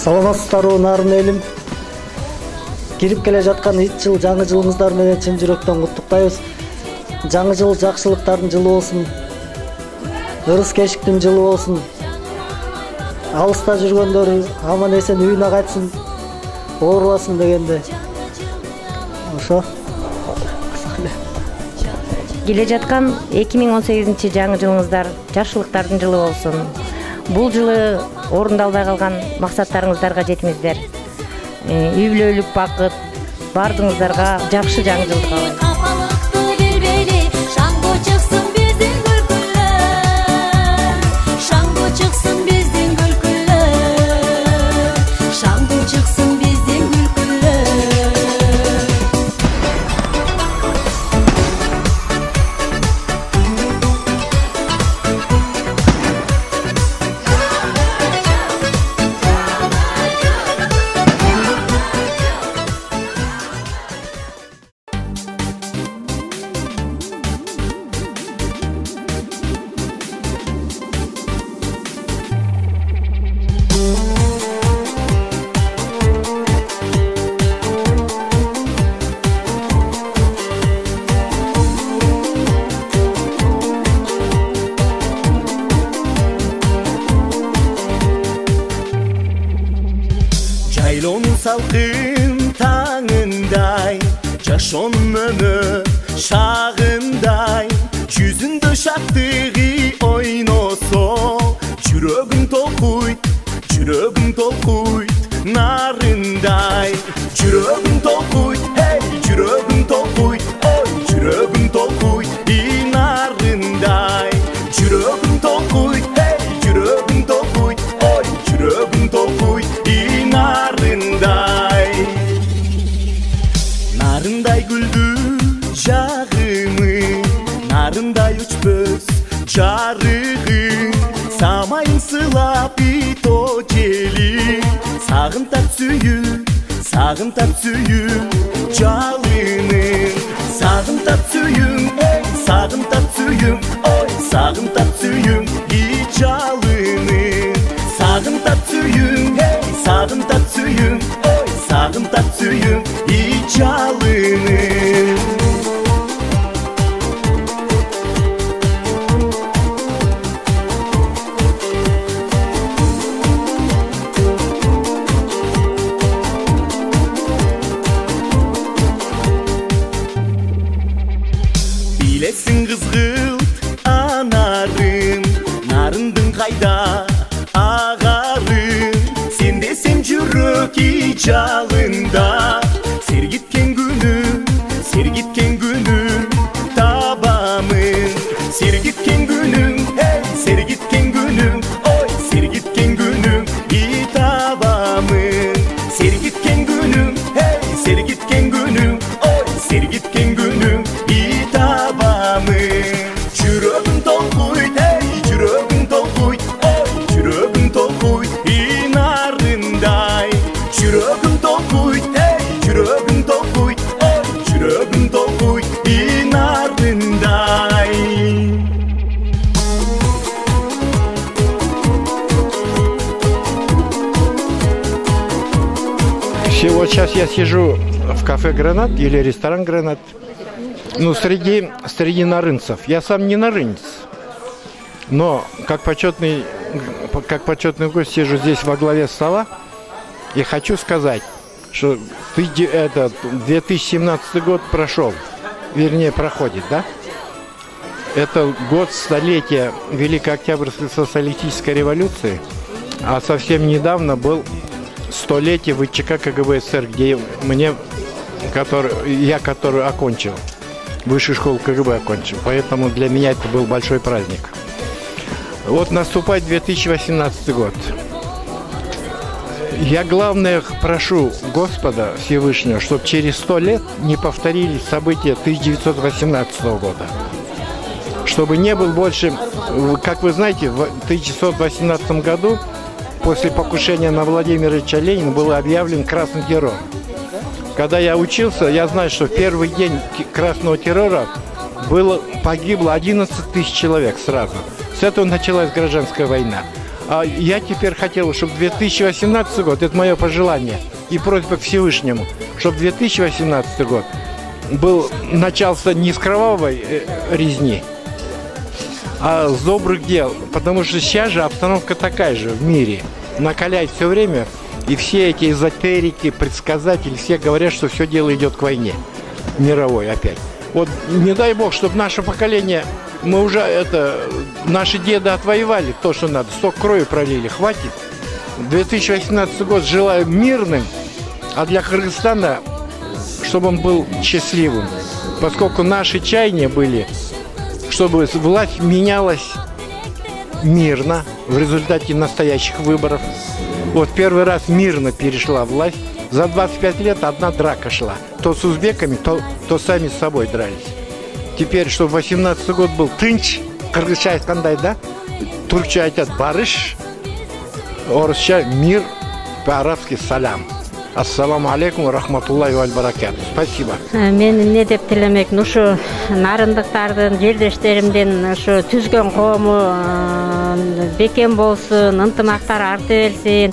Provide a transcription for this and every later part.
Саламатсыздарбы нарын элим. Кирип келе жаткан ит жыл жаңы жылыңыздар менен чын жүрөктөн куттуктайбыз. Жаңы жыл жакшылыктардын жылы болсун. Ырыс кешиктин жылы болсун. Алыста жүргөндөр аман эсен үйүнө кайтсын. Оорубасын дегенде. Ошо. Келе жаткан 2018 жаңы жылыңыздар жакшылыктардын жылы болсун. Бул жылы орундалбай калган максаттарыңыздарга жетиңиздер. Үй бүлөлүк бакыт бардыңыздарга жакшы жаңы жылды каалайм. Jaylonun salkın tağınday, Jaşonun ömü şağınday, Yüzünde şaktığı oynoso, Jürögün tokuyt, narınday. Jürögün tokuyt, hey, jürögün tokuyt, oy, jürögün tokuyt, i narınday. Jürögün tokuyt, hey, jürögün tokuyt, oy, jürögün tokuyt, i narınday. Narınday güldü jağımı, narınday uçpöz jarığı. Samayın sılap ito jeli, sağın tap süyü jalını. Sağın tap süyün, ey, sağın tap süyün, oy, sağın tap süyün i jalını. Sağın tap süyün, hey, sağın tap süyün, oy, sağın tap süyün i jalını. Bilesin kızgılt anarım, narındın kayda ağarım. Sen desem jürök i jalında, sergitken günü tabamın. Sergitken günüm, hey, sergitken günüm, oy, sergitken günüm i tabamın. Sergitken günüm, hey, sergitken günüm, oy, sergitken günüm i tabamın. Jürögün tokuyt, hey, jürögün tokuyt, oy, jürögün tokuyt i narınday. Jürögün tokuyt, hey, jürögün tokuyt, oy, jürögün tokuyt i narınday. Вот сейчас я сижу в кафе «Гранат» или ресторан «Гранат». Ну, среди нарынцев. Я сам не нарынец, но как почетный гость сижу здесь во главе стола и хочу сказать, что 2017 год прошел, вернее проходит, да? Это год столетия Великой Октябрьской социалистической революции, а совсем недавно был столетие ВЧК КГБ СССР, где который окончил, высшую школу КГБ окончил. Поэтому для меня это был большой праздник. Вот наступает 2018 год. Я, главное, прошу Господа Всевышнего, чтобы через 100 лет не повторились события 1918 года. Чтобы не был больше, как вы знаете, в 1918 году после покушения на Владимира Ильича Ленина был объявлен красный террор. Когда я учился, я знаю, что в первый день красного террора погибло 11 тысяч человек сразу. С этого началась гражданская война. А я теперь хотел, чтобы 2018 год, это мое пожелание и просьба к Всевышнему, чтобы 2018 год начался не с кровавой резни, а с добрых дел. Потому что сейчас же обстановка такая же в мире. Накаляет все время, и все эти эзотерики, предсказатели, все говорят, что все дело идет к войне мировой опять. Вот не дай бог, чтобы наше поколение, мы уже наши деды отвоевали то, что надо, столько крови пролили, хватит. 2018 год желаю мирным, а для Кыргызстана, чтобы он был счастливым, поскольку наши чаяния были, чтобы власть менялась мирно в результате настоящих выборов. Вот первый раз мирно перешла власть. За 25 лет одна драка шла. То с узбеками, то сами с собой дрались. Теперь, чтобы 18 год был тынч, кыргызча айткандай, да? Туркча айтат барыш, орысча мир, по-арабски салам. Ассаламу алейкум, рахматуллахи ва баракату. Спасибо. Мен эмне деп тилемекмин, ушу нарындыктардын, жердештеримдин ушу түзгөн коому бекем болсун, ынтымактар арта берсин.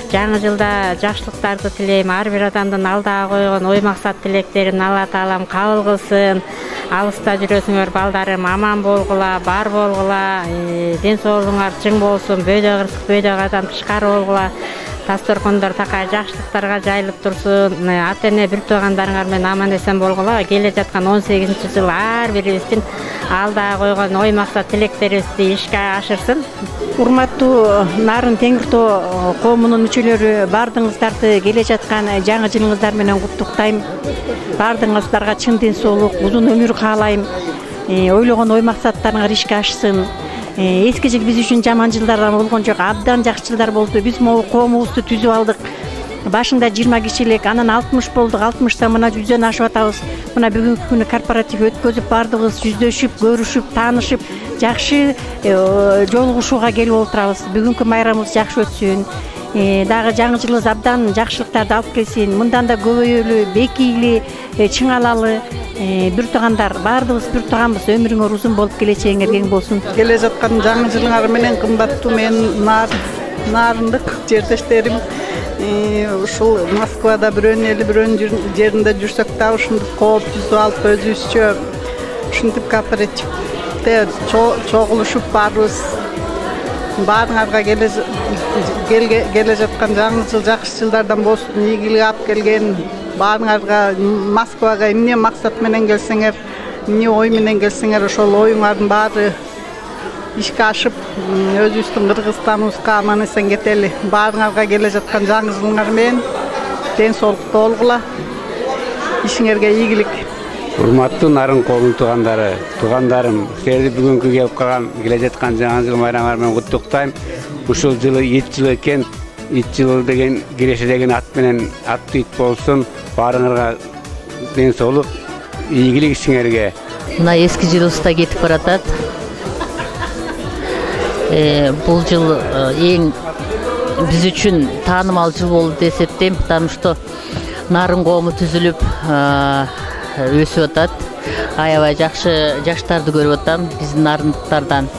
Жаңы жылда жакшылыктарды тилейм. Ар бир адамдын алдыга койгон ой максат тилектерин Алла Таалам кабыл кылсын. Алыста жүрөсүңөр балдарым, аман болгула, бар болгула, ден соолугуңар чың болсун, бөйдө кырсык, бөйдө кадам тышкары болгула. Тасторкондор такай жакшылыктарга жайылып турсун. Ата эне бир туугандарыңар менен аман эсен болгула. Келе жаткан 18-жыл ар бирибиздин алдыга койгон ой максат тилектерибизди ишке ашырсын. Урматтуу Нарын Теңир Тоо коомунун мүчөлөрү, бардыгыңыздарды келе жаткан жаңы жылыңыздар менен куттуктайм. Бардыгыңыздарга чын ден соолук, узун өмүр каалайм. Ойлогон ой максаттарыңар ишке ашсын. Эски жыл биз үчүн жаман жылдардан болгон жок, абдан жакшы жылдар болду. Биз могу коомубузду түзүп алдык. Башында 20 кишилик, анан 60 болдук, 60та мына 100дөн ашып атабыз. Мына бүгүнкү күнү корпоратив өткөзүп, бардыгыбыз жүздөшүп, көрүшүп, таанышып, жакшы жолугушууга келип отурабыз. Бүгүнкү майрамыбыз жакшы өтсүн. Дагы жаңы жылыбыз абдан жакшылыктарды алып келсин. Мындан да көбөйөлү, бекийли, чыңалалы. Бир туугандар, бардыгыбыз бир тууганбыз. Өмүрүңөр узун болуп, келечегиңер кең болсун. Келе жаткан жаңы жылыңар менен кымбаттуу мен нарындык жердештерим. Ушул Москвада бирөөнүн эли бирөөнүн жеринде жүрсөк да ушундук кооп түзүп алып өзүбүзчө ушинтип кооперативде чогулушуп барбыз. Баарыңарга келе жаткан жаңы жыл жакшы жылдардан болсун, ийгилик алып келген. Баарыңарга Москвага эмне максат менен келсеңер, эмне ой менен келсеңер, ошол оюңардын баары ишке ашып, өзүбүздүн Кыргызстаныбызга аман эсен кетели. Баарыңарга келе жаткан жаңы жылыңар менен ден соолукта болгула. Ишиңерге ийгилик. Урматтуу Нарын коомунун туугандарым, силерди бүгүнкү келе жаткан жаңы жыл майрамыңар менен куттуктайм. Ушул жылы ит жылы экен, ит жылы деген киреше деген ат менен аттуу ит болсун. Баарыңарга ден соолук, ийгилик ишиңерге. Мына эски жылыбызда кетип баратат. Бул жыл эң биз үчүн таанымал жыл болду деп эсептейм, потому что Нарын коому түзүлүп өсүп атат. Аябай жакшы жаштарды көрүп атам биздин нарындыктардан.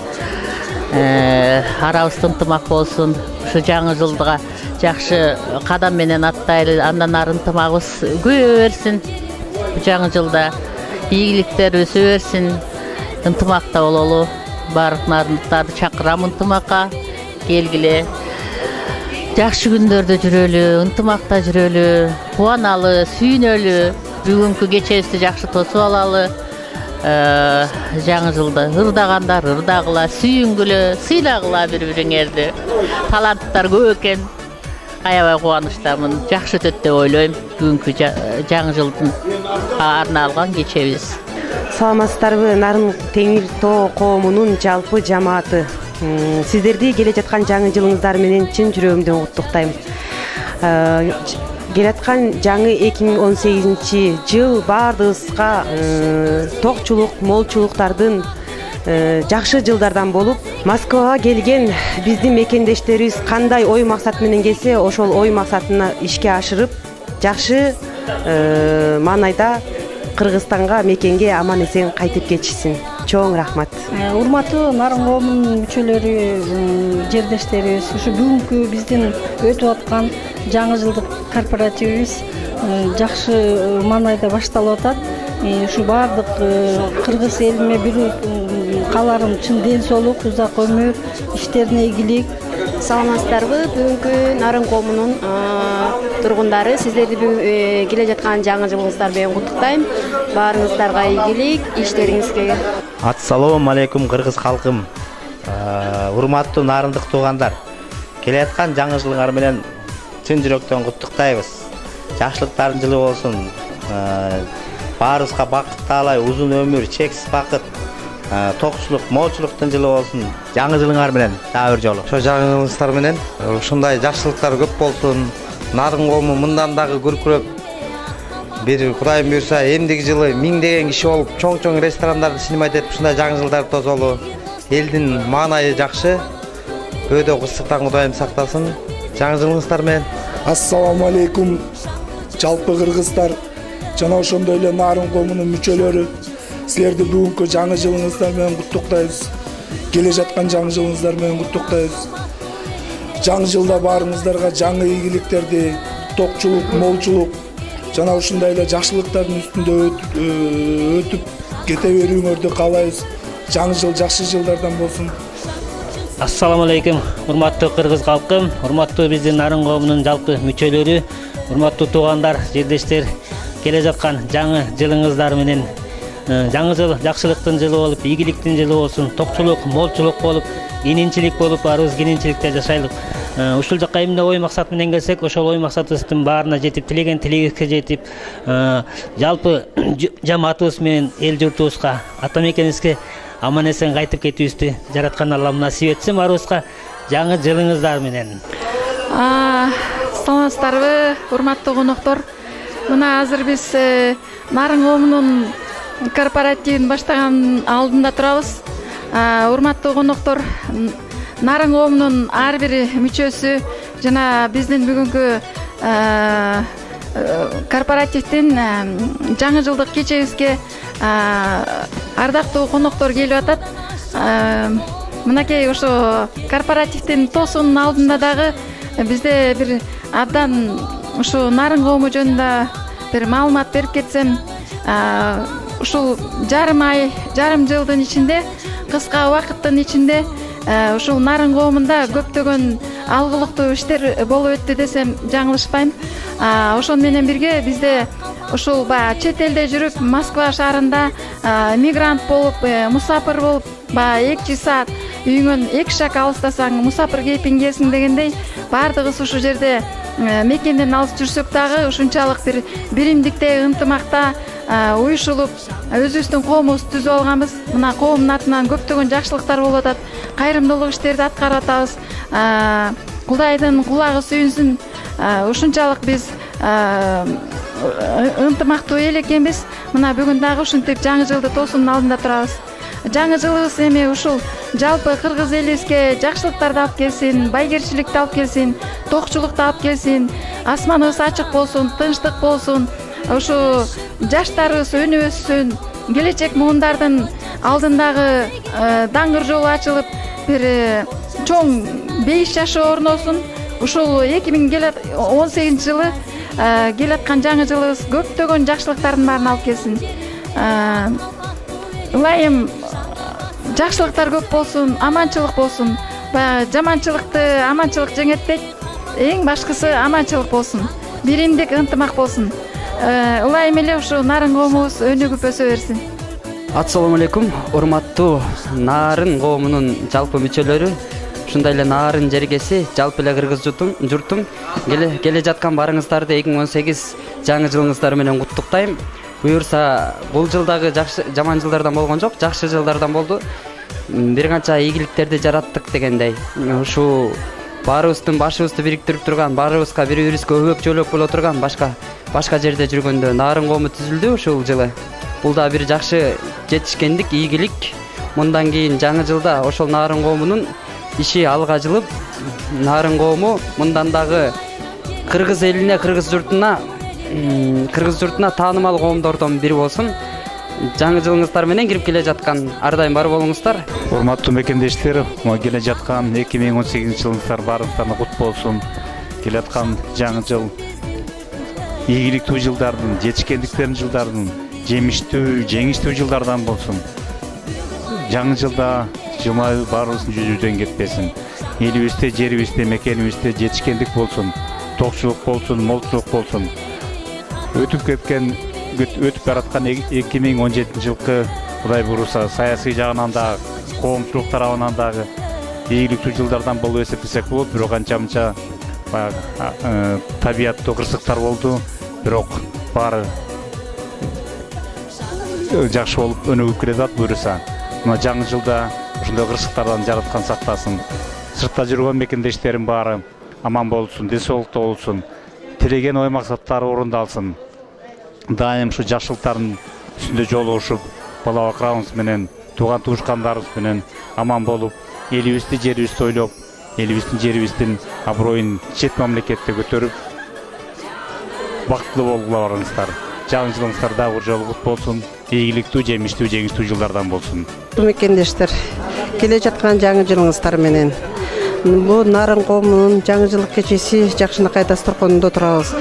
Арабызда ынтымак болсун. Ушу жаңы жылга жакшы кадам менен аттайлы, андан ары ынтымагыбыз көбөйө берсин. Жаңы жылда ийгиликтер өсө берсин, ынтымакта бололу. Барлык нарындыктарды чакырам ынтымакка, келгиле. Жакшы күндөрдө жүрөлү, ынтымакта жүрөлү, кубаналы, сүйүнөлү. Бүгүнкү кечебизди жакшы тосуп алалы. Жаңы жылда ырдагандар ырдагыла, сүйүнгүлө, сыйлагыла бири-бириңерди. Таланттар көп экен. Аябай кубанычтамын. Жакшы өтөт деп ойлойм. Бүгүнкү жаңы жылдын арналган кечебиз. Саламатсыздарбы, Нарын Теңир Тоо коомунун жалпы жамааты. Сиздерди келе жаткан жаңы жылыңыздар менен чын жүрөгүмдөн куттуктайм. Келаткан жаңы 2018 жыл бардыгыбызга токчулук, молчулуктардын жакшы жылдардан болуп, Москвага келген биздин мекендештерибиз кандай ой максат менен келсе, ошол ой максатына ишке ашырып, жакшы маанайда Кыргызстанга, мекенге аман эсен кайтып кетишсин. чоң рахмат. Урматтуу Нарын коомунун мүчөлөрү, жердештерибиз, ушу бүгүнкү биздин өтүп аткан жаңы жылдык корпоративибиз жакшы маанайда башталып атат. Ушу баардык кыргыз элиме бир кааларым чын ден соолук, узак өмүр, иштерине ийгилик. Саламатсыздарбы? Бүгүнкү Нарын коомунун тургундары, сиздерди келе жаткан жаңы жылыңыздар менен куттуктайм. Баарыңыздарга ийгилик, иштериңизге. Ассалому алейкум кыргыз калкым. Урматтуу нарындык туугандар. Келе жаткан жаңы жылыңар менен чын жүрөктөн куттуктайбыз. Жакшылыктардын жылы болсун. Баарыбызга бакыт таалай, узун өмүр, чексиз бакыт, токчулук, молчулуктун жылы болсун. Жаңы жылыңар менен дагы бир жолу. Ошо жаңы жылыңыздар менен ушундай жакшылыктар көп болсун. Нарын коому мындан дагы көркүрөп, бир Кудайым буйрса эмдиги жылы миңдеген киши болуп, чоң ресторандарды снимать этип ушундай жаңы жылдарды тосолу. Элдин маанайы жакшы. Бөөдө кырсыктан Кудайым сактасын. Жаңы жылыңыздар менен. Ассаламу алейкум жалпы кыргыздар жана ошондой эле Нарын коомунун мүчөлөрү. Силерди бүгүнкү жаңы жылыңыздар менен куттуктайбыз. Келе жаткан жаңы жылыңыздар менен куттуктайбыз. Жаңы жылда баарыңыздарга жаңы ийгиликтерди, токчулук, молчулук жана ушундай эле жакшылыктардын үстүндө өтүп кете берүүңөрдү каалайбыз. Жаңы жыл жакшы жылдардан болсун. Ассаламу алейкум, урматтуу кыргыз калкым, урматтуу биздин Нарын коомунун жалпы мүчөлөрү, урматтуу туугандар, жердештер, келе жаткан жаңы жылыңыздар менен жаңы жыл жакшылыктын жылы болуп, ийгиликтин жылы болсун, токчулук, молчулук болуп, кененчилик болуп, баарыбыз кененчиликте жашайлык. Ушул жакка эмне ой максат менен келсек, ошол ой максатыбыздын баарына жетип, тилеген тилегибизге жетип, жалпы жамаатыбыз менен эл журтубузга, ата мекенибизге аман эсен кайтып кетүүбүздү жараткан Аллам насип этсин баарыбызга жаңы жылыңыздар менен. Саламатсыздарбы, урматтуу коноктор. Мына азыр биз Нарын коомунун корпоративин баштаган алдында турабыз. Урматтуу коноктор, Нарын коомунун ар бир мүчөсү жана биздин бүгүнкү корпоративдин жаңы жылдык кечебизге ардактуу коноктор келип атат. Мынакей ошо корпоративдин тоосунун алдында дагы бизде бир абдан ушу Нарын коому жөнүндө бир маалымат берип кетсем, ушул жарым жылдын ичинде, кыска убакыттын ичинде ушул Нарын коомунда көптөгөн алгылыктуу иштер болуп өттү десем жаңылышпайм. Ошону менен бирге бизде ушул чет элде жүрүп, Москва шаарында мигрант болуп, мусапыр болуп, 2 саат үйүңөн 2 шаг алыстасаң мусапыр кейпиңдесиң дегендей, баардыгыбыз ушул жерде мекенден алыс жүрсөк дагы ушунчалык бир биримдикте, ынтымакта уюшулуп, өзүбүздүн коомубузду түзүп алганбыз. Мына коомдун атынан көптөгөн жакшылыктар болуп атат, кайрымдуулук иштерди аткарып атабыз. Кудайдын кулагы сүйүнсүн. Ушунчалык биз ынтымактуу эл экенбиз. Мына бүгүн дагы ушинтип жаңы жылды тоосунун алдында турабыз. Жаңы жылыбыз эми ушул жалпы кыргыз элибизге жакшылыктарды алып келсин, байгерчиликти алып келсин, токчулукту алып келсин, асманыбыз ачык болсун, тынчтык болсун. Ушу жаштарыбыз өнүп өссүн, келечек муундардын алдындагы даңгыр жолу ачылып, бир чоң бейиш жашоо орносун. Ушул 2018 жылы келаткан жаңы жылыбыз көптөгөн жакшылыктардын баарын алып келсин. Ылайым жакшылыктар көп болсун, аманчылык болсун. Баягы жаманчылыкты аманчылык жеңет. Эң башкысы аманчылык болсун. Биримдик, ынтымак болсун. Ылайым эле ушу Нарын коомубуз өнүгүп өсө берсин. Ассаламу алейкум, урматтуу Нарын коомунун жалпы мүчөлөрү, ушундай эле Нарын жергеси, жалпы эле кыргыз журтум келе жаткан барыңыздарды 2018 жаңы жылыңыздар менен куттуктайм. Буюрса, бул жылдагы жаман жылдардан болгон жок, жакшы жылдардан болду. Бир канча ийгиликтерди жараттык дегендей. Ушу баарыбыздын башыбызды бириктирип турган, баарыбызга бири-бирибизге өбөк-жөлөк боло турган башка жерде жүргөндө Нарын коому түзүлдү ушул жылы. Бул да бир жакшы жетишкендик, ийгилик. Мындан кийин жаңы жылда ошол Нарын коомунун иши алга жылып, Нарын коому мындан дагы кыргыз элине, кыргыз журтуна таанымал коомдордон бири болсун. жаңы жылыңыздар менен кирип келе жаткан ар дайым бар болуңуздар. Урматтуу мекендештер, келе жаткан 2018 жылыңыздар баарыңыздарына кут болсун. Келе жаткан жаңы жыл ийгиликтүү жылдардын, жетишкендиктердин жылдардын, жемиштүү, жеңиштүү жылдардан болсун. Жаңы жылда жымайып баарыбыздын жүзүбүздөн кетпесин. Элибизде, жерибизде, мекенибизде жетишкендик болсун, токчулук болсун, молчулук болсун. Өтүп бараткан 2017 жылкы Кудай буйруса саясий жагынан да, коомчулук тарабынан дагы ийгиликтүү жылдардан болуп эсептесек болот. Бирок анча-мынча табияттуу кырсыктар болду. Бирок баары жакшы болуп өнүгүп келатат буйруса. Мына жаңы жылда ушундай кырсыктардан жараткан сактасын. Сыртта жүргөн мекендештерим баары аман болсун, ден соолукта болсун. Тилеген ой максаттары орундалсын. Дайым ушу жакшылыктардын үстүндө жолугушуп, бала бакырабыз менен, тууган туушкандарыбыз менен аман болуп, элибизди, жерибизди ойлоп, элибиздин, жерибиздин аброюн чет мамлекетте көтөрүп, бактылуу болгула барыңыздар. Жаңы жылыңыздар дагы бир жолу кут болсун. Ийгиликтүү, жемиштүү, жеңиштүү жылдардан болсун. Мекендештер, келе жаткан жаңы жылыңыздар менен бул Нарын коомунун жаңы жылдык кечеси жакшынакай дасторконунда турабыз.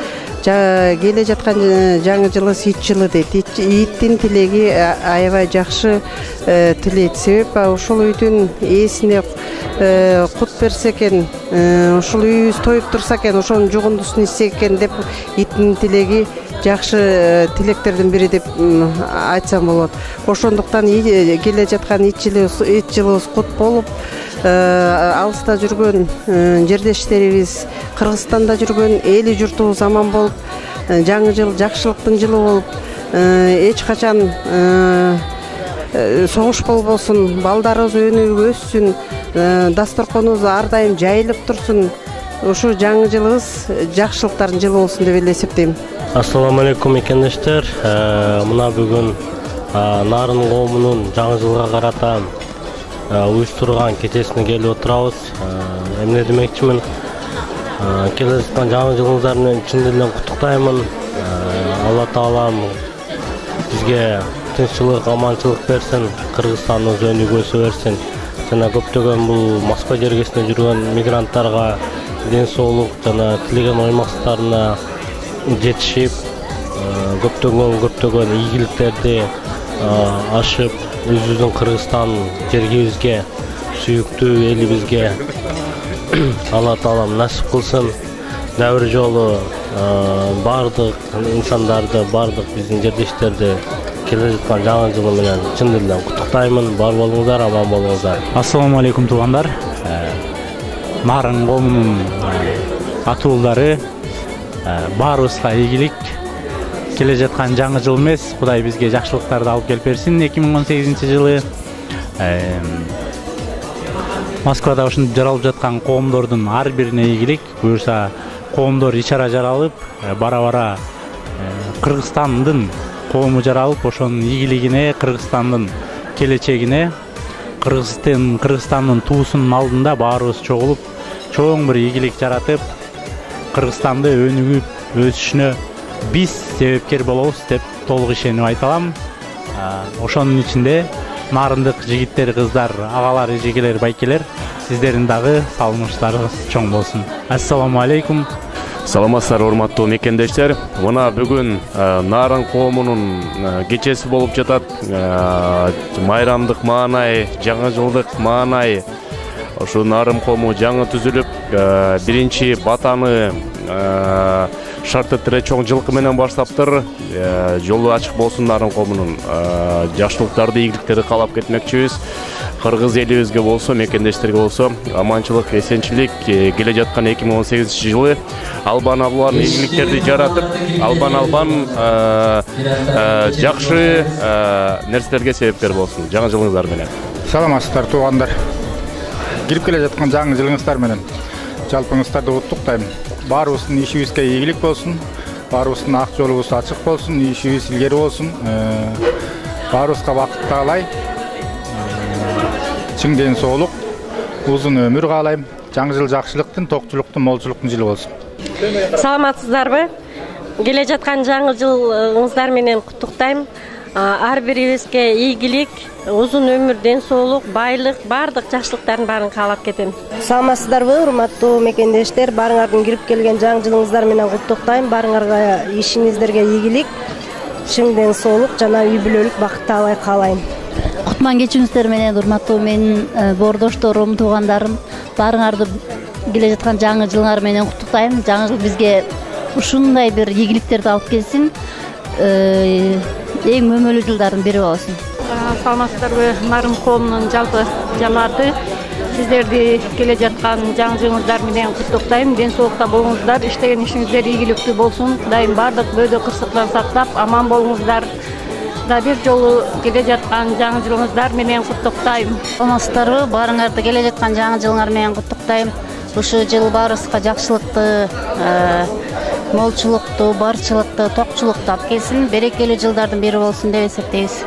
Келе жаткан жаңы жылыбыз ит жылы дейт. Иттин тилеги аябай жакшы тилейт. Себеп ушул үйдүн ээсине кут берсе экен, ушул үйүбүз тоюп турса экен, ошонун жугундусун ичсек экен деп иттин тилеги жакшы тилектердин бири деп айтсам болот. Ошондуктан келе жаткан ит жылыбыз кут болуп, алыста жүргөн жердештерибиз, Кыргызстанда жүргөн эли журтубуз аман болуп, жаңы жыл жакшылыктын жылы болуп, эч качан согуш болбосун, балдарыбыз өнүгүп өссүн, дасторконубуз ар дайым жайылып турсун. Ушу жаңы жылыбыз жакшылыктардын жылы болсун деп эле эсептейм. Ассаламу алейкум мекендештер. Мына бүгүн Нарын коомунун жаңы жылга карата уюштурган кечесине келип отурабыз. Эмне демекчимин? Келе жаткан жаңы жылыңыздар менен чын дилден куттуктаймын. Алла таалам бизге тынччылык, аманчылык берсин, Кыргызстаныбыз өнүгүп өсө берсин. Жана көптөгөн бул Москва жергесинде жүргөн мигранттарга ден соолук жана тилеген ой максаттарына жетишип, көптөгөн ийгиликтерди ашып, өзүбүздүн Кыргызстан жергибизге, сүйүктүү элибизге Алла таалам насип кылсын. Дагы бир жолу бардык инсандарды, бардык биздин жердештерди келе жаткан жаңы жылы менен чын дилден куттуктаймын. Бар болуңуздар, аман болуңуздар. Ассаламу алейкум туугандар. Нарын коомунун атуулдары, баарыбызга ийгилик. Келе жаткан жаңы жыл эмес, Кудай бизге жакшылыктарды алып келип берсин. 2018 жылы Москвада ушинтип жаралып жаткан коомдордун ар бирине ийгилик. Буюрса коомдор ичара жаралып, бара-бара Кыргызстандын коому жаралып, ошонун ийгилигине, Кыргызстандын келечегине, Кыргызстандын туусунун алдында баарыбыз чогулуп, чоң бир ийгилик жаратып, Кыргызстанды өнүгүп өсүшүнө биз себепкер болобуз деп толук ишенип айта алам. Ошонун ичинде нарындык жигиттер, кыздар, агалар, эжекелер, байкелер, сиздердин дагы салымыштарыңыз чоң болсун. Ассаламу алейкум. Саламатсыздар урматтуу мекендештер. Мына бүгүн Нарын коомунун кечеси болуп жатат. Майрамдык маанай, жаңы жылдык маанай. Ошо Нарын коому жаңы түзүлүп, биринчи батаны шарты тире чоң жылкы менен баштаптыр. Жолу ачык болсун Нарын коомунун. Жакшылыктарды, ийгиликтерди каалап кетмекчибиз. Кыргыз элибизге болсо, мекендештерге болсо аманчылык, эсенчилик келе жаткан 2018 жылы албан ийгиликтерди жаратып, албан жакшы нерселерге себепкер болсун. Жаңы жылыңыздар менен. Саламатсыздар туугандар. Кирип келе жаткан жаңы жылыңыздар менен жалпыңыздарды куттуктайм. Баарыбыздын ишибизге ийгилик болсун, баарыбыздын ак жолубуз ачык болсун, ишибиз илгери болсун. Баарыбызга бакыт каалайм. Чың ден соолук, узун өмүр каалайм. Жаңы жыл жакшылыктын, токчулуктун, молчулуктун жылы болсун. Саламатсыздарбы? Келе жаткан жаңы жылыңыздар менен куттуктайм. ар бирибизге ийгилик, узун өмүр, ден соолук, байлык, баардык жакшылыктардын баарын каалап кетем. Саламатсыздарбы, урматтуу мекендештер? Баарыңардын кирип келген жаңы жылыңыздар менен куттуктайм. Баарыңарга ишиңиздерге ийгилик, чың ден соолук жана үй бүлөлүк бакыт таалай каалайм. Кутман кечиңиздер менен урматтуу менин боордошторум, туугандарым, баарыңарды келе жаткан жаңы жылыңар менен куттуктайм. Жаңы жыл бизге ушундай бир ийгиликтерди алып келсин. Эң мөмөлүү жылдардын бири болсун. Саламатсыздарбы, Нарын коомунун жалпы жамааты. Сиздерди келе жаткан жаңы жылыңыздар менен куттуктайм. Ден соолукта болуңуздар, иштеген ишиңиздер ийгиликтүү болсун. Кудайым бардык бөөдө кырсыктан сактап, аман болуңуздар. Да бир жолу келе жаткан жаңы жылыңыздар менен куттуктайм. Саламатсыздарбы, баарыңарды келе жаткан жаңы жылыңар менен куттуктайм. Ушул жыл баарыбызга жакшылыкты, молчулукту, барчылыкты, токчулукту алып келсин. Берекелүү жылдардын бири болсун деп эсептейбиз.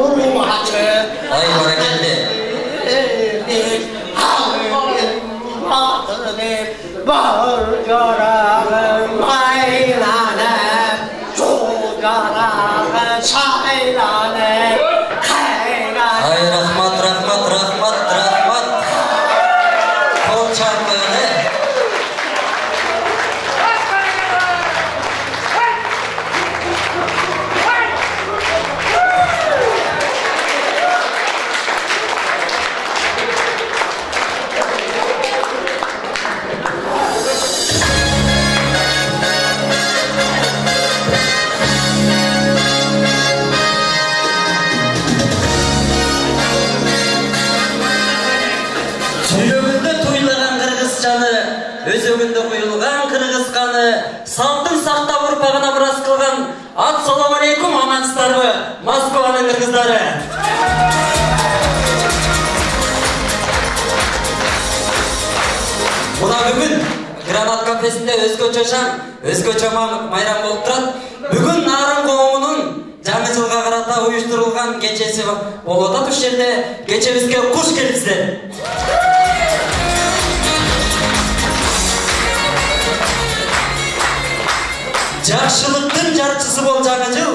urmaçı. Ay barakende. Bağırgarağım aylane, çoğgarağım çaylane, kaygan. Ay rahmat. Kol çarpığını. Өзөгүндө куюлган кыргыз каны, салттын сактап урпагына мурас кылган. Ассаламу алейкум, амансыздарбы, Москванын кыргыздары. Мына бүгүн Гранат кафесинде өзгөчө шам, өзгөчө майрам болуп турат. Бүгүн Нарын коомунун жаңы жылга карата уюштурулган кечеси болуп атат. Ушул жерде кечебизге куш келипсиздер. Жакшылыктын жарчысы бол жаңы жыл,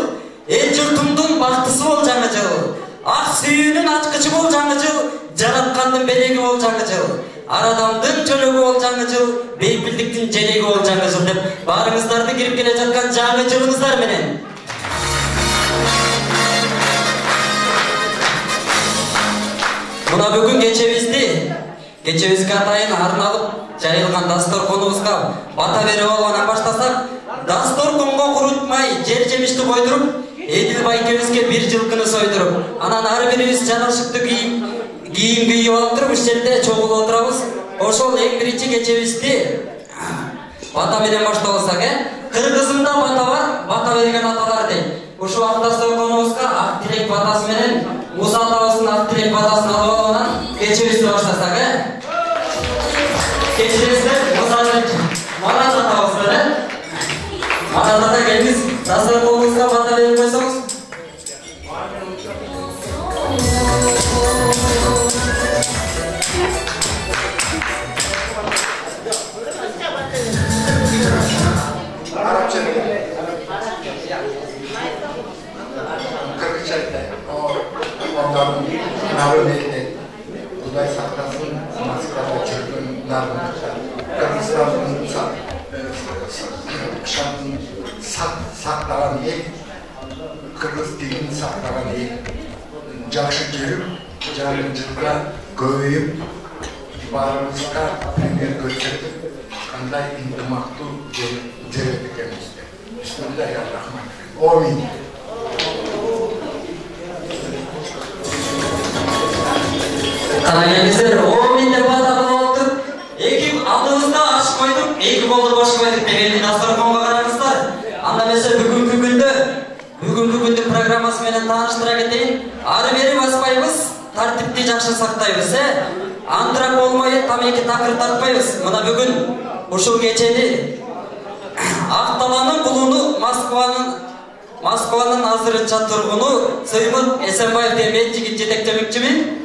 эл журтумдун бактысы бол жаңы жыл, ак сүйүүнүн ачкычы бол жаңы жыл, жараткандын белеги бол жаңы жыл, ар адамдын чөлөгү бол жаңы жыл, бейпилдиктин желеги бол жаңы жыл деп баарыңыздарды кирип келе жаткан жаңы жылыңыздар менен. Мына бүгүн кечебизге атайын арналып жайылган дасторконубузга бата берип алгандан баштасак, дасторконго курутмай жер жемишти койдуруп, Эдил байкебизге бир жылкыны сойдуруп, анан ар бирибиз жарашыктуу кийим кийип алып туруп, ушул жерде чогулуп отурабыз. Ошол эң биринчи кечебизди бата менен баштабасак, Кыргызымда бата бар, бата берген аталар дейт. Ушул дасторконубузга ак тилек батасы менен Муса атабыздын ак тилек батасын алып алып, анан кечебизди баштасак, кечиресиздер, Мусаны Марат атабызды, Марат ата келиңиз, дасторконубузга бата берип койсоңуз. Құдай сақтасын, Москвада жүрген нарынды, Кыргызстандың шартын сақтаған ел, Кыргыз тілін сақтаған ел, жақсы жүріп, жаңы жылға көбейіп, барымызға пример көрсетіп, қандай ынтымақты жүріп екенімізді. Бисмиллахир-рахманир-рахим. Амин. Қараңыздар, Омин деп бата кылып отур. Эки алдыбызда аш койдук, эки колду бош койдук дегенди дасторконго караңыздар. Анда эмесе бүгүнкү күндү программасы менен тааныштыра кетейин. Ары бери баспайбыз, тартипти жакшы сактайбыз, андырак болмой, тамеки такыр тартпайбыз. Мына бүгүн ушул кечени Ак Таланын кулуну Москванын азырынча тургуну Сыймыт Эсенбаев деген жигит жетектемекчимин.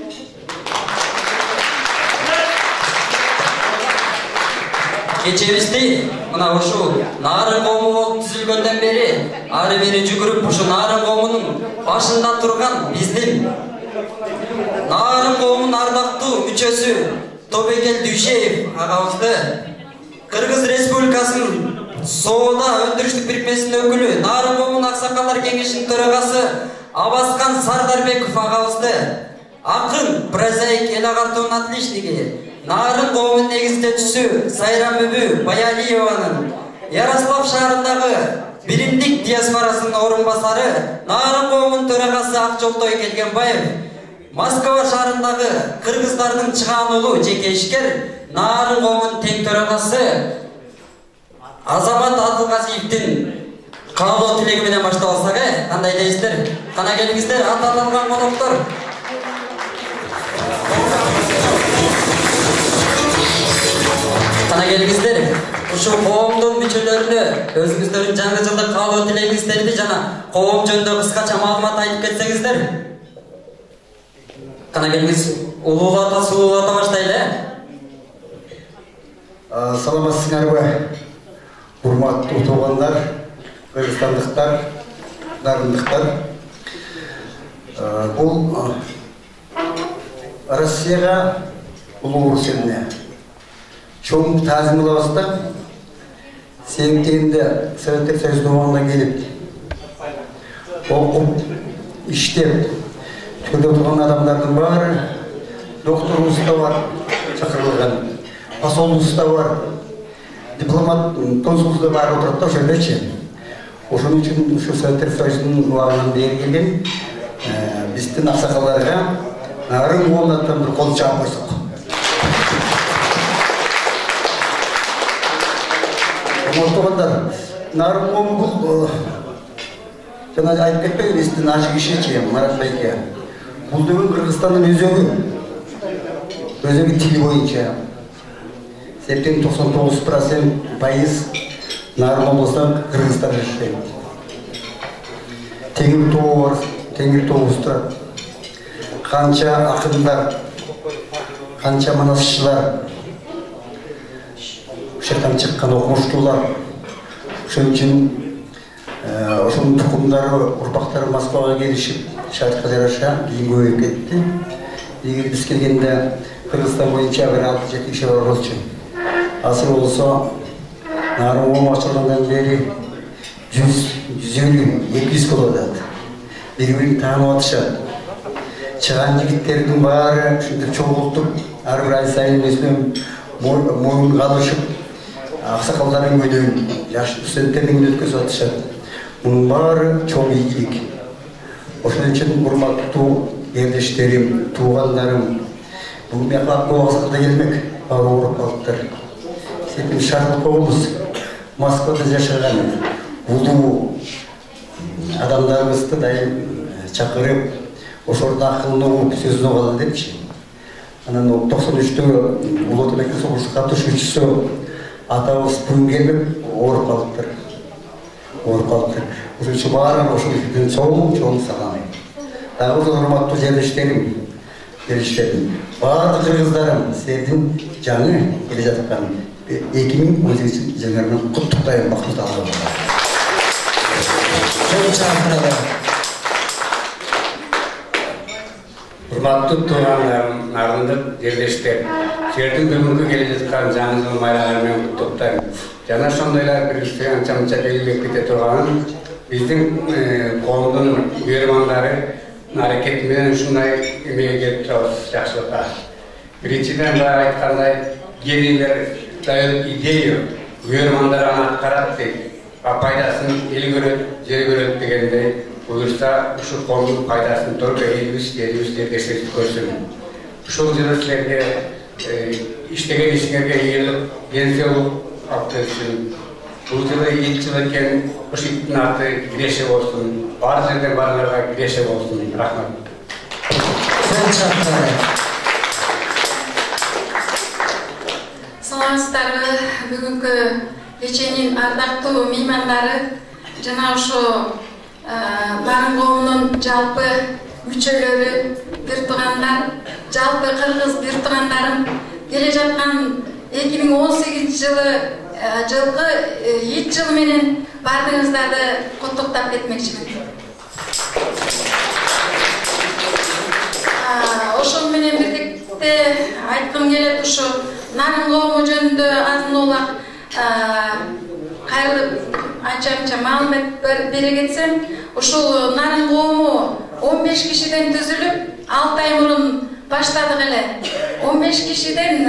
Кечебизди мына ушул Нарын коому болуп түзүлгөндөн бери ары бери жүгүрүп, ушу Нарын коомунун башында турган биздин Нарын коомунун ардактуу мүчөсү Тобекел Дүйшеев агабызды, Кыргыз Республикасынын Соода өндүрүштүк бирикмесинин өкүлү, Нарын коомунун аксакалдар кеңешинин төрагасы Абаскан Сардарбеков агабызды, акын, прозаик, эл агартуунун отличниги, Нарын коомунун негиздечиси Сайрам Бүбү Баялиеванын, Ярослав шаарындагы биримдик диаспорасынын орун басары, Нарын коомунун төрагасы Акжолтой Келгенбаев, Москва шаарындагы кыргыздардын чыгаан уулу жеке ишкер, Нарын коомунун тең төрагасы Азамат Адылгазиевдин каалоо тилеги менен баштабасак, кандай дейсиздер? Кана келиңиздер, аталган коноктор. Кана келиңиздер. Ушул коомдун мүчөлөрүнө өзүңүздөрдүн жаңы жылдык каалоо тилегиңиздерди жана коом жөнүндө кыскача маалымат айтып кетсеңиздер. Кана келиңиз улуулата сулуулата баштайлы. Саламатсыңарбы, урматтуу туугандар, кыргызстандыктар, дарындыктар. Бул Россияга улуу урушуна чоң таазим кылабыз. Сенкенде Советтер Союзунун оңуна келип, окуп, иштеп, төлөп турган адамдардын баары, докторубуз да бар, чакырылган, посолубуз да бар, дипломат, консулубуз да бар отурат да ошол жердечи. Ошон үчүн ушу Советтер Союзунун убагынан бери келген биздин аксакалдарга нарын коомунан бир кол чаап койсок. Туугандар, нарын коому бул жана айтып кетпейин, биздин ажы кишичи Марат байке. Бул деген Кыргызстандын өзөгү тили боюнча. Себептен 99% пайыз нарын областан кыргыздар жашайт. Теңир тобу бар, теңир тобубуз турат. Канча акындар, канча манасчылар, ошондон чыккан окумуштуулар, ошон үчүн ошонун тукумдары, урпактары Москвага келишип, шартка жараша биздин көбөйүп кетти. Эгер биз келгенде Кыргызстан боюнча бир 6-7 киши бар болчу. Азыр болсо нарын коому ачылгандан бери 100-200 болуп атат. Бири-бирин таанып атышат. Чыган жигиттердин баары ушинтип чогултуп, ар бир ай сайын өзүнүн моюн калышып, аксакалдардын күнүн, жаш студенттердин күнүн өткөзүп атышат. Мунун баары чоң ийгилик. Ошон үчүн урматтуу эрдештерим, туугандарым, бул мекалаттуу аксакалда келмек, баары ооруп калыптыр. Сепин шартып коебуз, Москвада жашаган улуу адамдарыбызды дайым чакырып, ошордо акылын угуп, сөзүн угалы депчи. Анан 93-тө улуу отун согуш катышуучусу атабыз бүгүн келип ооруп калыптыр. Ошон үчүн баарын ошол жерден чоң салам. Дагы урматтуу жерлештерим, баардык кыргыздарым, силердин жаңы келе жаткан 2018 жылын куттуктайм, бактылуу алыңыздар. Урматтуу туугандарым, нарындык жерлештер, силердин бүгүнкү келе жаткан жаңы жыл майрамы менен куттуктайм. Жана ошондой эле бир анча-мынча белгилеп кете турганын биздин коомдун үйөрмандары аракети менен ушундай эмеге келип турабыз, жакшылыкка. Биринчиден баягы айткандай, генийлер дайым идея, үйөрмандар аны аткарат дейт. Пайдасын эл көрөт, жер көрөт дегендей, буюрса ушул коомдун пайдасын только элибиз жергешилик көрсүн. Ушул жылы силерге иштеген ишиңерге ийгилик, денсаулык алып келсин. Бул жылы ит жыл экен, ушу иттин аты киреше болсун, бар жерден барыңарга киреше болсун. Рахмат. Саламатсыздарбы, бүгүнкү кеченин ардактуу меймандары жана ошо нарын коомунун жалпы мүчөлөрү, бир туугандар, жалпы кыргыз бир туугандарым, келе жаткан 2018 жылкы ит жылы менен баардыгыңыздарды куттуктап кетмекчимин. Ошол менен бирдикте айткым келет, ушу нарын коому жөнүндө азын-оолак кайрылып анча-мынча маалымат бере кетсем, ушул нарын коому 15 кишиден түзүлүп, 6 ай мурун баштадык эле. 15 кишиден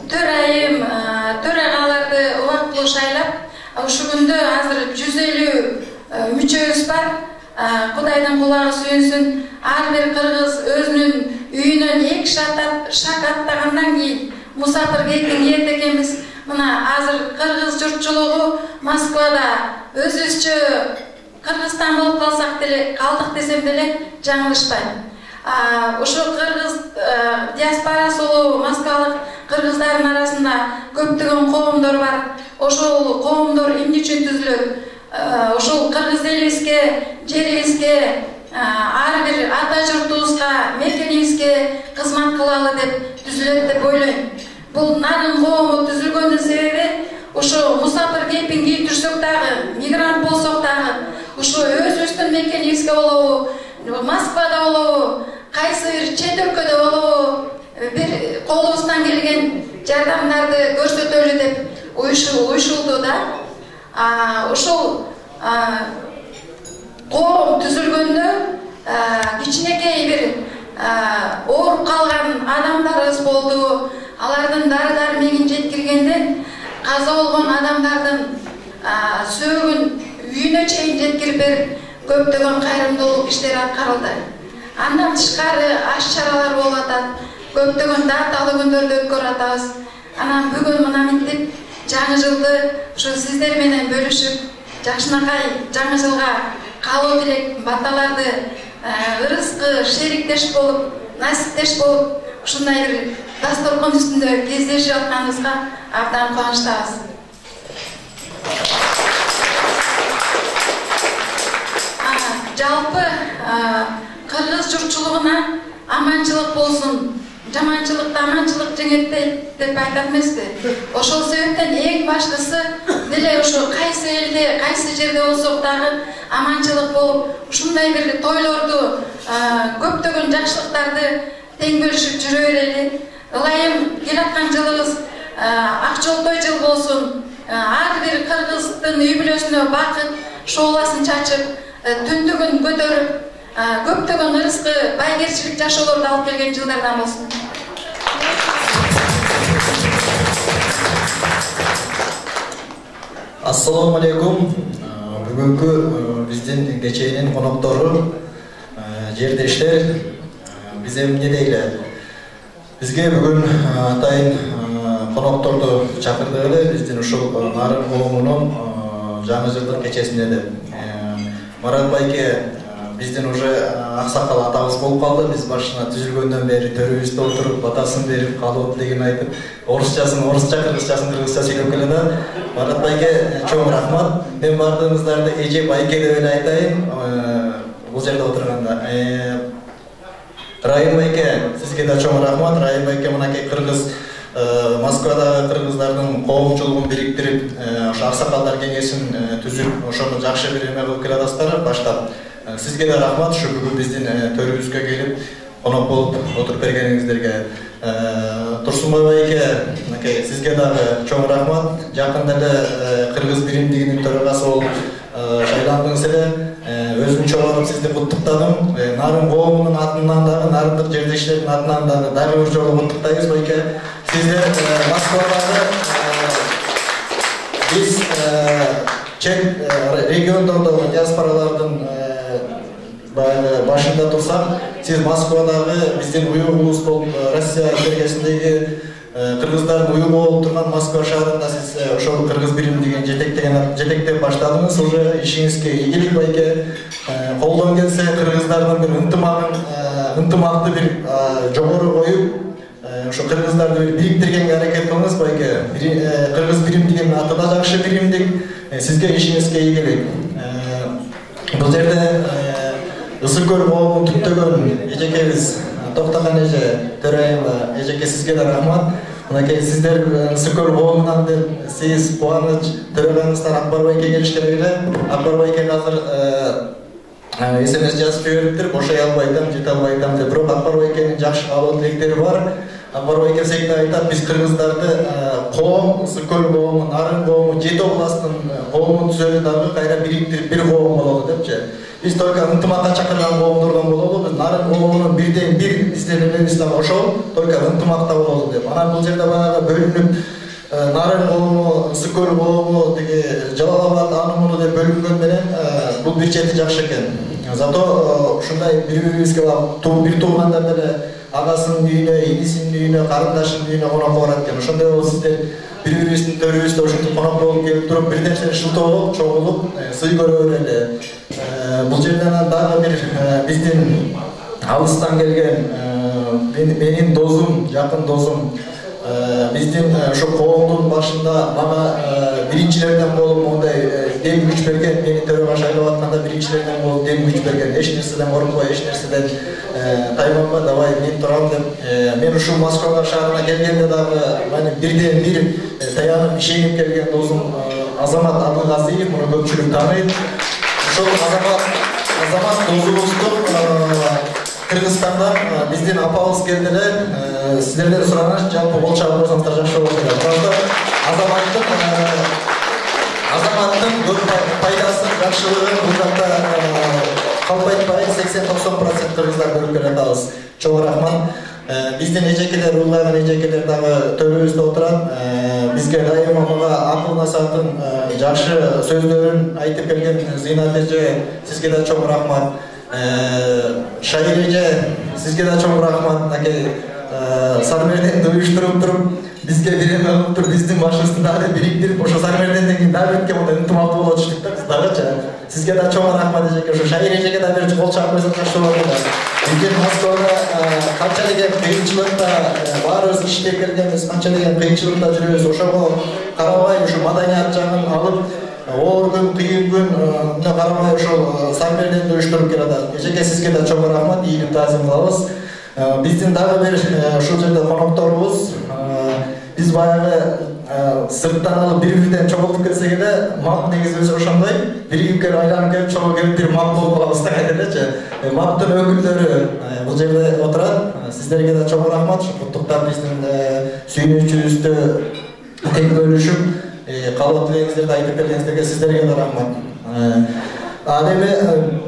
төрайым, төрагаларды убактылуу шайлап, ушу күндө азыр 150 мүчөбүз бар. Кудайдын кулагы сүйүнсүн, ар бир кыргыз өзүнүн үйүнөн 2 шак аттагандан кийин мусафир кеткен эрте экенбиз. Мына азыр кыргыз журтчулугу Москвада өзүбүзчө Кыргызстан болуп калдык десем деле жаңылышпайм. Ошо кыргыз диаспорасы болобу, москвалык кыргыздардын арасында көптөгөн коомдор бар. Ошол коомдор эмне үчүн түзүлөт? Ошол кыргыз элибизге, жерибизге ар бир ата журтубузга мекенибизге кызмат кылалы деп түзүлөт деп ойлойм. Бул Нарын коому түзүлгөндүн себеби ушу мусафир кепин кийип жүрсөк дагы, мигрант болсок дагы, ушу өзүбүздүн мекенибизге болобу, Москвада болобу, кайсы бир чет өлкөдө болобу, бир колубуздан келген жардамдарды көрсөтөлү деп уюшулду да. Ушул коом түзүлгөндө кичинекей бир ооруп калган адамдарыбыз болду. Алардын дары-дармегин жеткиргенде каза болгон адамдардын сөөгүн үйүнө чейин жеткирип берип көптөгөн кайрымдуулук иштери аткарылды. Андан тышкары аш чаралар болуп атат. Көптөгөн даталуу күндөрдү өткөрүп атабыз. Анан бүгүн мына мынтип жаңы жылды ушу сиздер менен бөлүшүп, жакшынакай жаңы жылга каалоо тилек баталарды ырыскы шериктеш болуп, насиптеш болуп, ушундай бир дасторкон үстүндө кездешип атканыбызга абдан кубанычтабыз. Жалпы кыргыз журтчулугуна аманчылык болсун, жаманчылыкты аманчылык жеңет деп айтат эмеспи? Ошол себептен эң башкысы деле ушу кайсы элде, кайсы жерде болсок дагы аманчылык болуп, ушундай бир тойлорду, көптөгөн жакшылыктарды тең бөлүшүп жүрө берели. Ылайым келаткан жылыбыз ак жолтой жыл болсун. Ар бир кыргыздын үй бүлөсүнө бакыт шооласын чачып, түндүгүн көтөрүп, көптөгөн ырыскы байгерчилик жашоолорду алып келген жылдардан болсун. Ассаламу алейкум. Бүгүнкү биздин кеченин коноктору, жердештер, биз эмне дейле? Бизге бүгүн атайын конокторду чакырдык эле, биздин ушул Нарын коомунун жаңы жылдык кечесине деп. Марат байке биздин уже аксакал атабыз болуп калды. Биз башына түзүлгөндөн бери төрүбүздө отуруп, батасын берип, каалоо тилегин айтып, орусчасын орусча, кыргызчасын кыргызча сүйлөп келе. Марат байке чоң рахмат. Мен бардыгыңыздарды эже байке деп эле айтайын. Бул жерде отурганда Райым байке, сизге да чоң рахмат. Райым байке мынакей кыргыз Москвадагы кыргыздардын коомчулугун бириктирип, ошо аксакалдар кеңесин түзүп, ошону жакшы бир эме кылып келатасыздар баштап. Сизге да рахмат, ушу бүгүн биздин төрүбүзгө келип, конок болуп отуруп бергениңиздерге. Турсунбай байке, мынакей сизге дагы чоң рахмат. Жакында эле Кыргыз биримдигинин төрагасы болуп шайландыңыз эле. Өзүмчө барып сизди куттуктадым. Нарын коомунун атынан дагы, нарындык жердештердин атынан дагы бир жолу куттуктайбыз байке. Сиздер Москвадагы биз чет региондордогу диаспоралардын башында турсак, сиз Москвадагы биздин уюгубуз болуп, Россия империясындагы кыргыздардын уюгу болуп турган Москва шаарында сиз ошол кыргыз биримдигин жетектеп баштадыңыз. Уже ишиңизге ийгилик байке. Колдон келсе кыргыздардын бир ынтымакты бир жогору коюп, ошо кыргыздарды бир бириктиргенге аракет кылыңыз байке. Кыргыз биримдигинин аты да жакшы биримдик. Сизге ишиңизге ийгилик. Бул жерде Ысыкөл коомун түптөгөн эжекебиз Токтоган эже, төрайым эжеке, сизге да рахмат. Мынакей сиздер Ысыкөл коомунан деп сиз кубаныч төрөгөнүңүздөр Акбар байке келишкен эле. Акбар байке азыр СМС жазып жибериптир, бошой албай атам, жете албай атам деп. Бирок Акбар байкенин жакшы каалоо тилектери бар. Акбар байке всегда айтат, биз кыргыздарды коом, Ысыкөл коому, Нарын коому, жети областтын коомун түзөлү дагы кайра бириктирип бир коом бололу депчи. Биз только ынтымакка чакырган коомдордон бололу. Биз Нарын коомунун бирден бир биздин эмебиз дагы ошол, только ынтымакта бололу деп. Анан бул жерде баягы бөлүнүп Нарын коому, Ысыкөл коому, деги Жалал-Абад анымуну деп бөлүнгөн менен бул бир чети жакшы экен. Зато ушундай бири-бирибизге бир туугандар деле агасынын үйүнө, инисинин үйүнө, карындашынын үйүнө конок барат экен. Ошондой болуп сиздер бири-бирибиздин төрүбүздө ушинтип конок болуп келип туруп, бир нерсе шылтоо чогулуп, сый көрө берели. Бул жерден дагы бир биздин алыстан келген менин досум, жакын досум, биздин ошо коомдун башында мага биринчилерден болуп, мондай дең күч берген, мени төрөгө шайлап атканда биринчилерден болуп дем күч берген. Эч нерседен коркпой, эч нерседен тайманба, давай мен турам деп. Мен ушул Москва шаарына келгенде дагы мени бирден бир таянып ишенип келген досум Азамат Абылгазиев, муну көпчүлүк тааныйт. Ошол Азамат досубуздун Кыргызстандан биздин апабыз келдилер. Сиздерден сураныш, жалпы кол чабып койсоңуздар жакшы болот эле. Просто Азаматтын көп пайдасы, жакшылыгы бул жакта калбайтпай 80-90% кыргыздар көрүп келатабыз. Чоң рахмат. Биздин эжекелер, уллаган эжекелер дагы төрүбүздө отурат. Бизге дайыма мага акыл насаатын, жакшы сөздөрүн айтып келген Зыйнат эже, сизге да чоң рахмат. Шайыр эже, сизге да чоң рахмат. Сармерденди уюштуруп туруп, бизге биреме кылып туруп, биздин башыбызды дагы бириктирип, ошо Сармерденден кийин дагы бирге мындай ынтымактуу боло түштүк да, биз дагычы. Сизге да чоң рахмат эжеке, ошо Шайыр эжеге да бир кол чабып койсоң жакшы болот эле. Биздин Москвада канча деген кыйынчылыкта баарыбыз иштеп келгенбиз, канча деген кыйынчылыкта жүрөбүз. Ошого карабай ушу маданият жагын алып, оор күн, кыйын күн мына карабай ошол Сармерденди уюштуруп келатат. Эжеке, сизге да чоң рахмат, ийгилик таазим кылабыз. Биздин дагы бир ушул жерде конокторубуз. Биз баягы сырттан алып бири-бирден чогултуп келсек эле, мап негизи өзү ошондой. Биригип келип айланып келип, чогуу келип бир мап болуп калабыз да элечи. Маптын өкүлдөрү бул жерде отурат. Сиздерге да чоң рахмат. Куттуктап биздин сүйүнүчүбүздү тең бөлүшүп, калып тилегиңиздерди айтып келгениңиздерге сиздерге да рахмат. Ал эми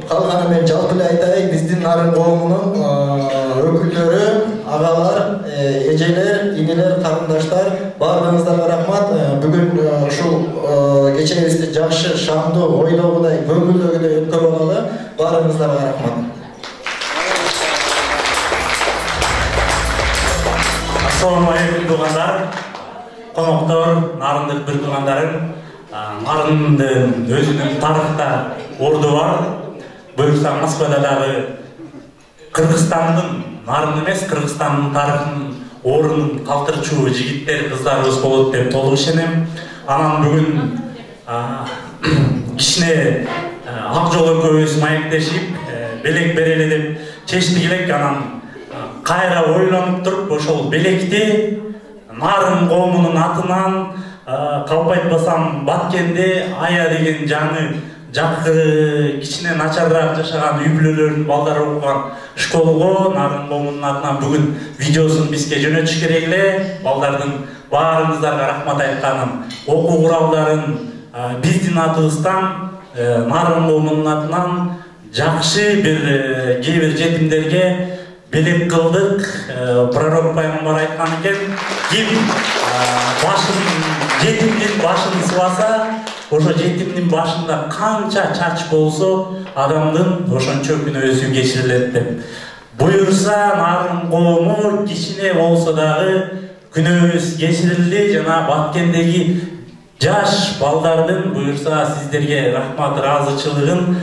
калганы мен жалпы эле айтайын, биздин Нарын коомунун өкүлдөрү, агалар, эжелер, инелер, карындаштар, баардыгыңыздарга рахмат. Бүгүн ушул кечебизди жакшы, шамдуу, ойлогудай, көңүлдөгүдөй өткөрүп алалы. Баарыңыздарга рахмат. Ассаламу алейкум туугандар, коноктор, нарындык бир туугандарым. Нарындын өзүнүн тарыхта орду бар. Буюрса Москвада дагы Кыргызстандын, Нарын эмес, Кыргызстандын тарыхынын ордун калтырчу жигиттер, кыздарыбыз болот деп толук ишенем. Анан бүгүн кичине ак жол экөөбүз маектешип, белек берели деп чечтик элек. Анан кайра ойлонуп туруп, ошол белекти Нарын коомунун атынан калп айтпасам Баткенде Ая деген жаңы жакы кичине начарраак жашаган үй бүлөлөрдүн балдары окуган школго Нарын коомунун атынан бүгүн видеосун бизге жөнөтүш керек эле. Балдардын баарыңыздарга рахмат айтканым, окуу куралдарын биздин атыбыздан Нарын коомунун атынан жакшы бир кээ бир жетимдерге белек кылдык. Пророк пайгамбар айткан экен, ким жетимдин башын сыбаса, ошо жетимдин башында канча чач болсо, адамдын ошончо күнөөсү кечирилет деп. Буюрса Нарын коому кичине болсо дагы күнөөбүз кечирилди. Жана Баткендеги жаш балдардын буюрса сиздерге рахмат, ыраазычылыгын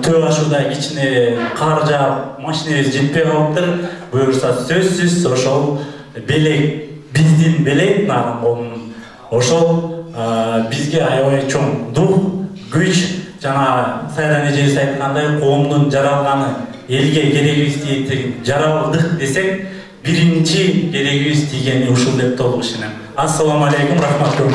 төө ашууда кичине кар жаап, машинебиз жетпей калыптыр. Буюрса сөзсүз ошол белек, биздин белек Нарын коомунун, ошол бизге аябай чоң дух, күч. Жана Сайран эжебиз айткандай, коомдун жаралганы элге керегибиз тиет, жаралдык десек, биринчи керегибиз тийгени ушул деп толук ишенем. Ассаламу алейкум, рахмат көп.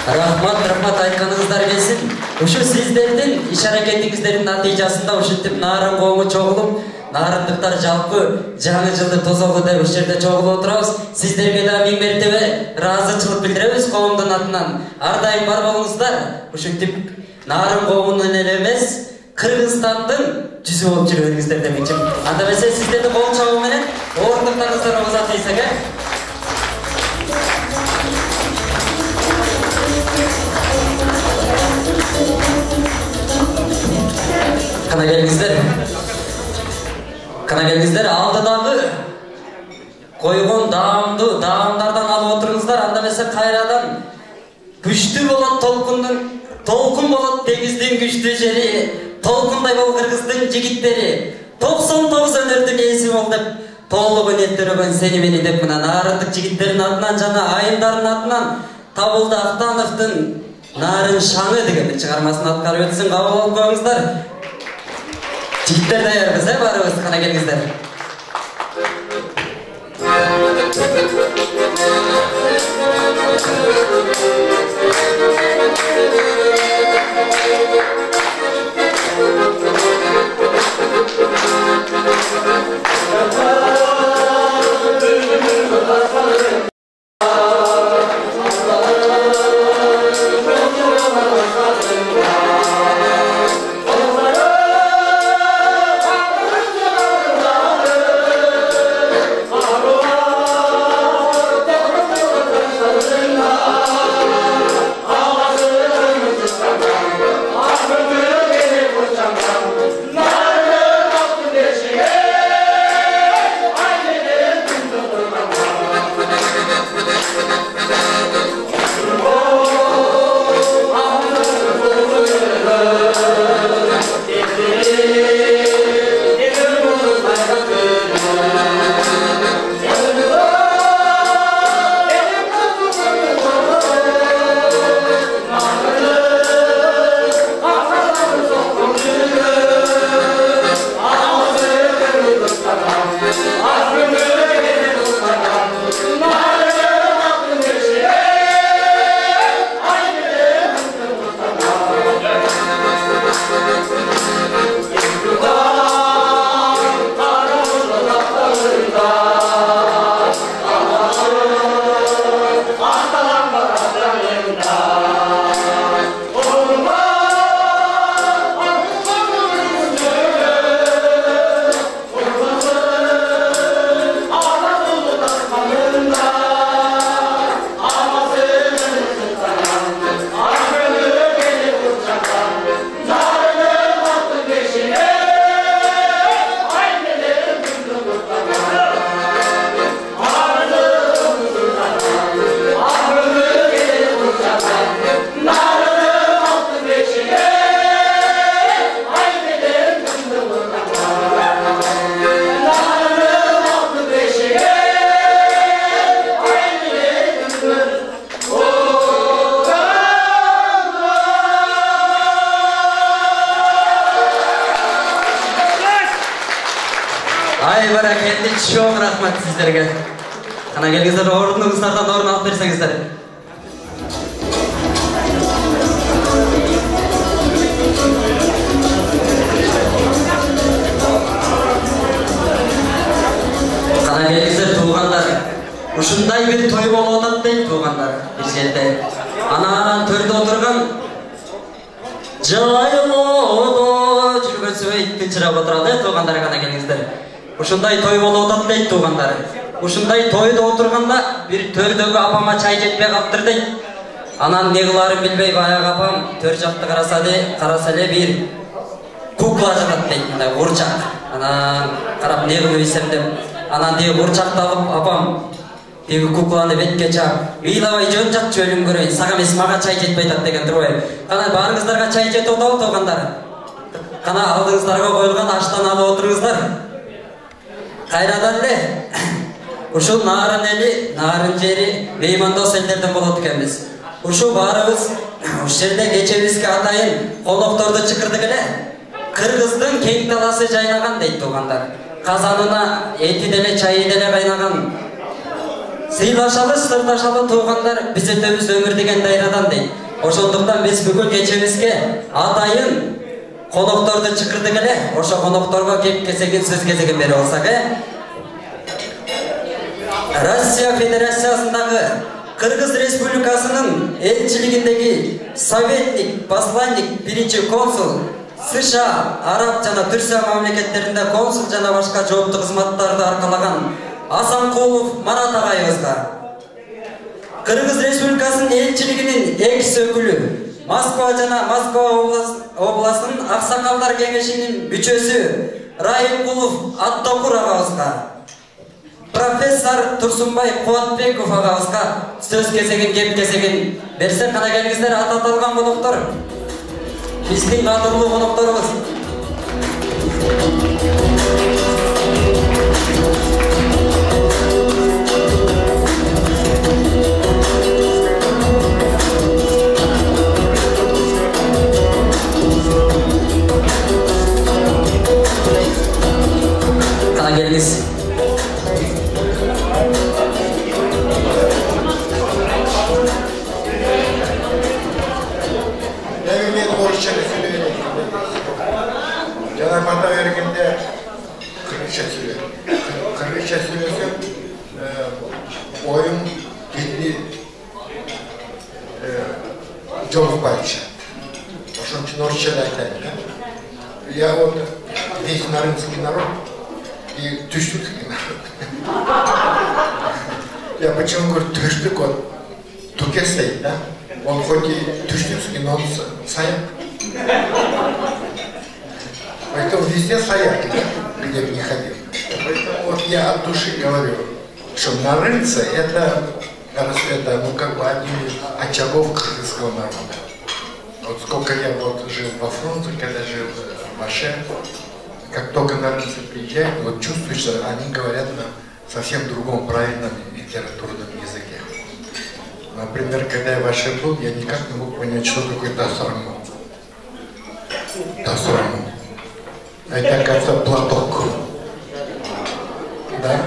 Рахмат айтканыңыздар келсин. Ушу сиздердин иш-аракетиңиздердин натыйжасында ушинтип Нарын коому чогулуп, нарындыктар жалпы жаңы жылды тосолу деп ушул жерде чогулуп отурабыз. Сиздерге да миң мертебе ыраазычылык билдиребиз коомдун атынан. Ар дайым бар болуңуздар. Ушинтип Нарын коомунун эле эмес, Кыргызстандын жүзү болуп жүрүңүздөр демекчи. Анда эмесе сиздерди кол чабуу менен ордуктарыңыздарга узатып ийсек, Кана келиңиздер, алдыдагы койгон даамдардан алып отуруңуздар. Анда эмесе кайрадан күчтүү болот толкун болот деңиздин күчтүү жери, толкундай бол Кыргыздын жигиттери, 99 өнөрдүн ээси бол деп толук өнөттөрөгөн сени мени деп мына нарындык жигиттердин атынан жана айымдардын атынан Табылды Актановдун Нарын шаңы деген бір шығармасын атқарып өтсін, қабыл алып қойыңыздар. Жігіттер даярбыз, барыбыз, қана келіңіздер. Çok rahmet sizlerge. Kana gelgizler ornunuzlardan orun alıp verseniizler. Kana gelgizler tuğanlar. Ушундай bir toy болуп атат дейт туғандар. Bir жерде анан төрдө отурган жайлоодо жүргөнсөй тынчырап отурат туғандар, кана келиңиздер. Ушундай той болуп атат дейт туғандар. Ушундай тойдо отурганда бир төрдөгү апама чай жетпей калыптыр дейт. Анан не кыларын билбей баягы апам төр жакты караса эле бир кукла жатат дейт, мындай урчак. Анан карап не кылып ийсем деп, анан тиги урчакты алып апам тиги кукланы бетке чаап, ыйлабай жөн жатчы өлүм көрөйүн, сага эмес мага чай жетпей атат деген турбайбы. Кана баарыңыздарга чай жетип атабы туғандар? Кана алдыңыздарга коюлган аштан алып отуруңуздар. Кайрадан эле ушул нарын эли, нарын жери меймандос элдерден болот экенбиз. Ушул баарыбыз ушул жерде кечебизге атайын конокторду чакырдык эле. Кыргыздын кең таласы жайнаган дейт туғандар. Казанына эти деле чайы деле кайнаган. Сыйлашалы, сырдашалы туғандар, биз өтөбүз өмүр деген дайрадан дейт. Ошондуктан биз бүгүн кечебизге атайын конокторду чакырдык эле. Ошо конокторго кеп кезегин сөз кезегин берип алсак, Россия Федерациясындагы Кыргыз Республикасынын элчилигиндеги советник, посланник, биринчи консул, США, Араб жана Түркия мамлекеттеринде консул жана башка жооптуу кызматтарды аркалаган Асанкулов Марат агайыбызга, Кыргыз Республикасынын элчилигинин экс өкүлү, Москва жана Москва областынын Аксакалдар кеңешинин мүчөсү Райымкулов Аттокур агабызга, профессор Турсунбай Кубатбеков агабызга сөз кезегин, кеп кезегин берсек, кана келиңиздер, ататылган коноктор. Биздин кадырлуу конокторубуз. жолукпайчу. Ошон үчүн орусчада айтайын, да? Я вот весь нарынский народ и түштүкский народ. Я почему говорю түштүк, вот туке стоит, да? Он хоть и түштүкский, но он саяк. Поэтому везде саяки, да? Где бы не ходил. Поэтому вот я от души говорю, что нарынцы это ну, как бы один из очагов кыргызского народа. Вот сколько я вот жил во Фрунзе, когда жил в Аше, как только нарынцы приезжают, вот чувствуешь, что они говорят на совсем другом правильном литературном языке. Например, когда я в Аше был, я никак не мог понять, что такое тасраму. Тасраму. Это, кажется, платок. Да?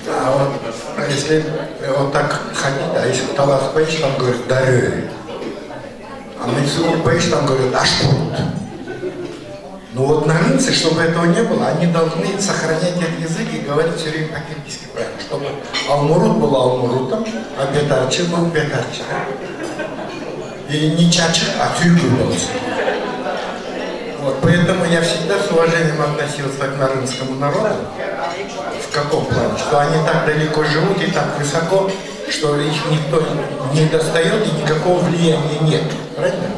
А вот если вот так ходить, а если талас поешь, там говорят «дарю». А на языке поешь, там говорят «ашпурут». Но вот нарынцы, чтобы этого не было, они должны сохранять этот язык и говорить все время по-киргизски правильно. Чтобы алмурут был алмурутом, а бетарчи был бетарчи. И не чача, а тюрьгу был. Вот, поэтому я всегда с уважением относился к нарынскому народу. В каком плане? Что они так далеко живут и так высоко, что их никто не достает и никакого влияния нет. Правильно?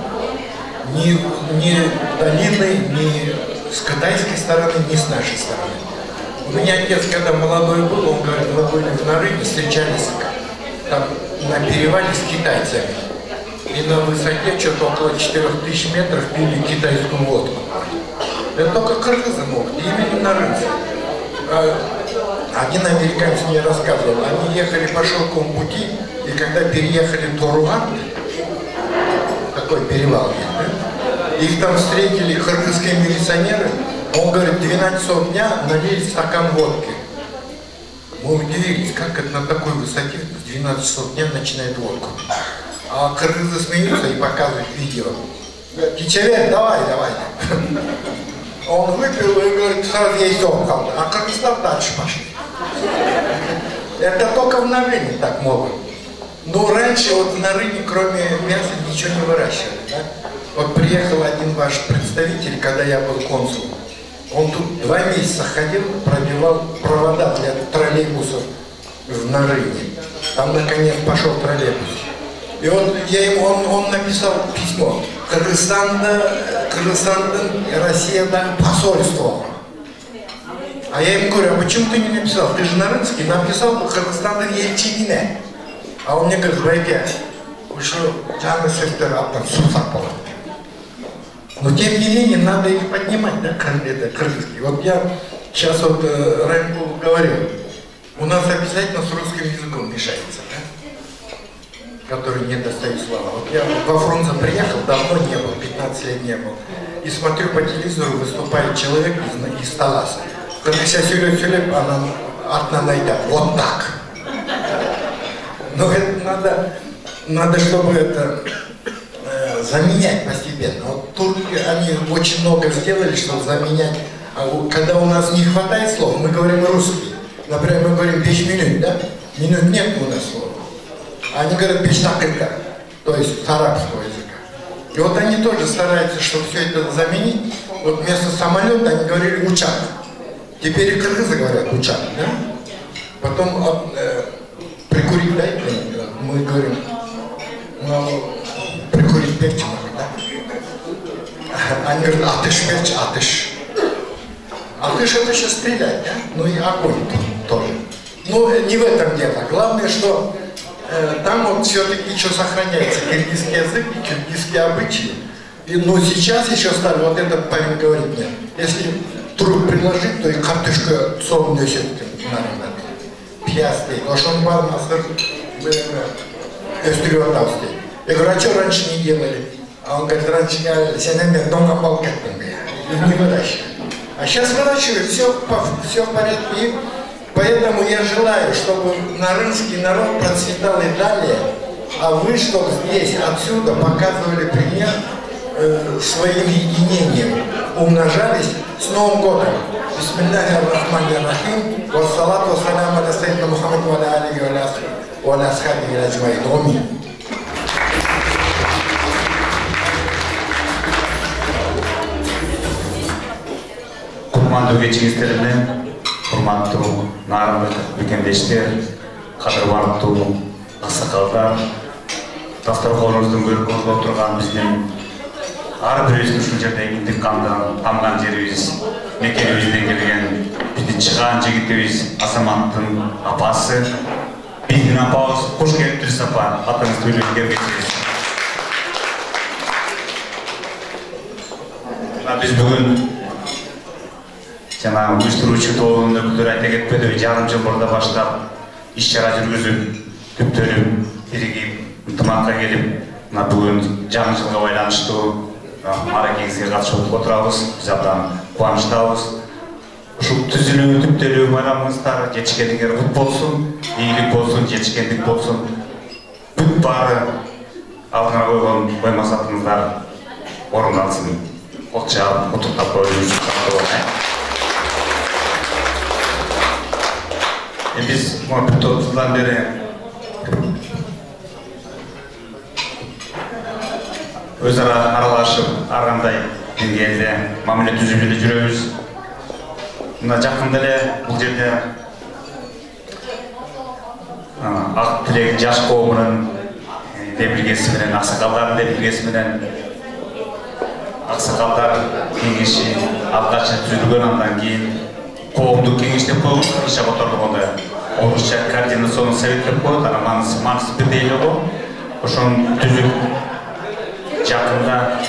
Ни долины, ни с китайской стороны, ни с нашей стороны. У меня отец, когда молодой был, он говорит, мы были в Нарыне, встречались там на перевале с китайцами. И на высоте что-то около 4000 метров пили китайскую водку. Это только кыргызы могут, именно нарынцы. Один американец мне рассказывал, они ехали по шелковому пути, и когда переехали Торуан, такой перевал есть, да? Их там встретили кыргызские милиционеры, он говорит, 12 часов дня налили стакан водки. Мы удивились, как это на такой высоте в 12 часов дня начинает водку. А кыргызы смеются и показывают видео. Кичевер, давай. Он выпил и говорит, сразу есть опал. А Кыргызстан дальше пошли. Это только в Нарыне так могут. Но раньше вот в Нарыне, кроме мяса, ничего не выращивали. Да? Вот приехал один ваш представитель, когда я был консулом. Он тут 2 месяца ходил, пробивал провода для троллейбусов в Нарыне. Там наконец пошел троллейбус. И вот он написал письмо. Кыргызстанда Россия посольство. А я ему говорю, а почему ты не написал? Ты же нарынский, написал бы Кыргызстанда елчигине. А он мне говорит, байке, вы что, жаны сектор аптан сусак болады. Но тем не менее, надо их поднимать, да, это кыргызский. Вот я сейчас вот Раймкул говорил, у нас обязательно с русским языком мешается, да? Который не достают слова. Вот я во Фрунзе приехал, давно не был, 15 лет не был. И смотрю по телевизору, выступает человек из Таласа. Когда я сөйлеп, она артынан айтады, вот так. Но это надо, чтобы это заменять постепенно. Вот турки, они очень много сделали, чтобы заменять. А когда у нас не хватает слов, мы говорим русский. Например, мы говорим 5 минут, да? Минут нет у нас слов. Они говорят бештакырка, то есть с арабского языка. И вот они тоже стараются, чтобы все это заменить. Вот вместо самолета они говорили учак. Теперь и кыргызы говорят учак, да? Потом прикурить дайте, мы говорим, ну, прикурить перчи, да? Они говорят, атыш перчи, атыш. Атыш это еще стрелять, да? Ну и огонь тоже. Ну, не в этом дело. Главное, что там вот все-таки еще сохраняется киргизский язык и киргизские обычаи. Но сейчас еще стали, вот этот парень говорит мне, если труд приложить, то и картошка сон несет, наверное, пьястый. Ошон бар мазыр стереотипный. Я говорю, а что раньше не делали? А он говорит, раньше сенемен дома балкеттен, и не выращивали. А сейчас выращивают, все в порядке. И поэтому я желаю, чтобы нарынский народ процветал и далее, а вы, чтобы здесь, отсюда показывали пример своим единением, умножались. С Новым годом! Бисмиллахир-рахманир-рахим. Вассалату вассаляму аля сайидина Мухаммаду ва аля алихи ва аля асхабихи аджмаин. кутмандуу кечиңиздер менен урматтуу нарындык мекендештер, кадырлуу аксакалдар, дасторконубуздун көркүндө отурган биздин ар бирибиздин ушул жерде эгиндик тамган жерибиз, мекенибизден келген биздин чыгаан жигитибиз Азаматтын апасы, биздин апабыз. Кош келиптириз апа, атыңызды билип келгенсиз. Биз бүгүн жана уюштуруучу тобунун өкүлдөрү айта кетпедиби, жарым жыл мурда баштап иш-чара жүргүзүп, түптөлүп, биригип, ынтымакка келип, мына бүгүн жаңы жылга байланыштуу мааракеңизге катышып отурабыз. Биз абдан кубанычтабыз. Ушул түзүлүү, түптөлүү байрамыңыздар жетишкендиңер кут болсун, ийгилик болсун, жетишкендик болсун. Бүт баары алдыңа койгон ой максатыңыздар орундалсын. Кол чаап, куттуктап коюңуз. Биз бир топ жылдан бери өз ара аралашып, ар кандай деңгээлде мамиле түзүп эле жүрөбүз. Мына жакында эле бул жерде Ак Тилек жаш коомунун демилгеси менен, аксакалдардын демилгеси менен аксакалдар кеңеши алгач түзүлгөн, андан кийин коомдук кеңеш деп коебуз, кыргызча которгондо. Орусча координационный совет деп коет, анан маанысы бирдей эле го. Ошону түзүп жакында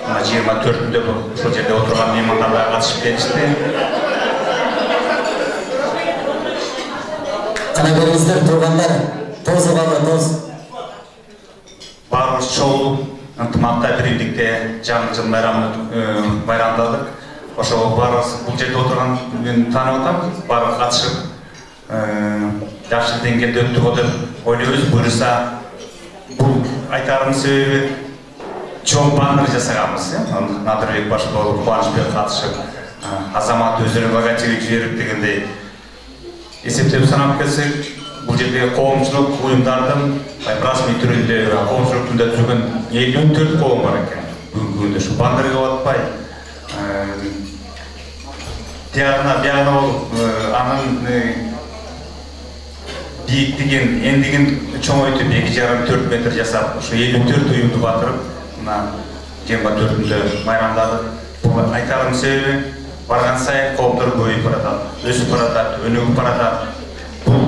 24-нде ошол жерде отурган меймандар да катышып келишти. Кана бериңиздер тургандар, тоз калды, тоз. Баарыбыз чогулуп, ынтымакта, биримдикте жаңы жыл байрамдадык. Ошол баарыбыз бул жерде отурган мен таанып атам, баары катышып жакшы деңгээлде өттү го деп ойлойбуз. Буюрса бул айтарымдын себеби чоң баннер жасаганбыз. Надырбек баш болуп, Кубанычбек катышып, Азамат өздөрү логотипин жиберип дегендей эсептеп санап келсек, бул жерде коомчулук уюмдардын расмий түрүндө, коомчулук түрүндө түзүлгөн 54 коом бар экен. Бүгүнкү күндө ушу баннерге батпай тиягына биягына болуп, анын бийиктигин, эндигин чоңойтуп 2,5-4 метр жасап, ушу 54 уюмду батырып, мына 24-нде байрамдадык. Бул айтарым себеби барган сайын коомдор көбөйүп баратат, өсүп баратат, өнүгүп баратат. Бул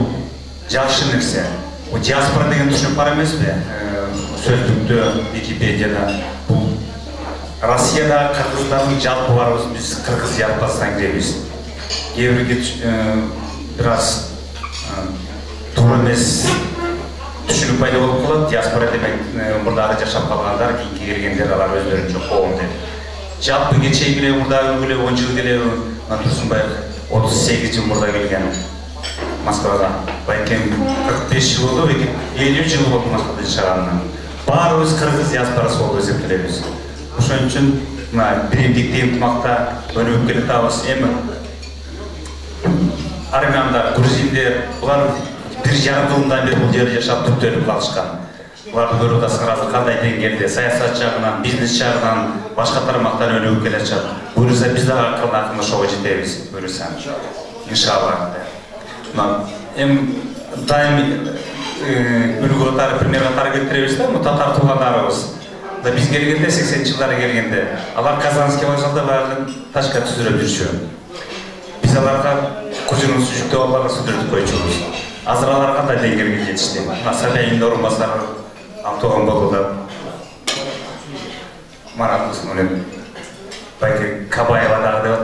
жакшы нерсе. Бул диаспора деген түшүнүк бар эмеспи? Сөздүктө, Википедияда бул Россияда кыргыздардын жалпы барыбыз, биз кыргыз диаспорасына киребиз. Кээ бирге бир аз туура эмес түшүнүк пайда болуп калат. Диаспора демек мурдагы жашап калгандар, кийинки келгендер, алар өздөрүнчө коом деп. Жалпы кечээ эле мурдагы эле 10 жыл эле Турсунбаев 38 жыл мурда келген Москвага. Байкем 45 жыл болду, 50 жыл болду Москвада жашаганына. Баарыбыз кыргыз диаспорасы болуп эсептелебиз. Ошон үчүн мына биримдикте, ынтымакта өнүгүп келатабыз. Эми армяндар, грузиндер, булар 1,5 жылдан бери бул жерде жашап түптөлүп калышкан. Буларды көрүп атасыңар, кандай деңгээлде саясат жагынан, бизнес жагынан, башка тармактан өнүгүп келе жатат. Буюрса биз дагы акырын ошого жетебиз, буюрса. Иншалла. Эми дайым үлгү катары, пример катары келтиребиз да, татар туугандарыбыз. Да биз келгенде 80-жылдары келгенде, алар Казанский вокзалда баягы тачка түзүрүп жүрчү. Биз аларга көзүнүн жүктөп аларга сүдүрүп койчубуз. Азыр алар кандай деңгээлге жетишти? Сабайдын орунбасары Антон болду да. Марат менен Байке Кабаева дагы деп.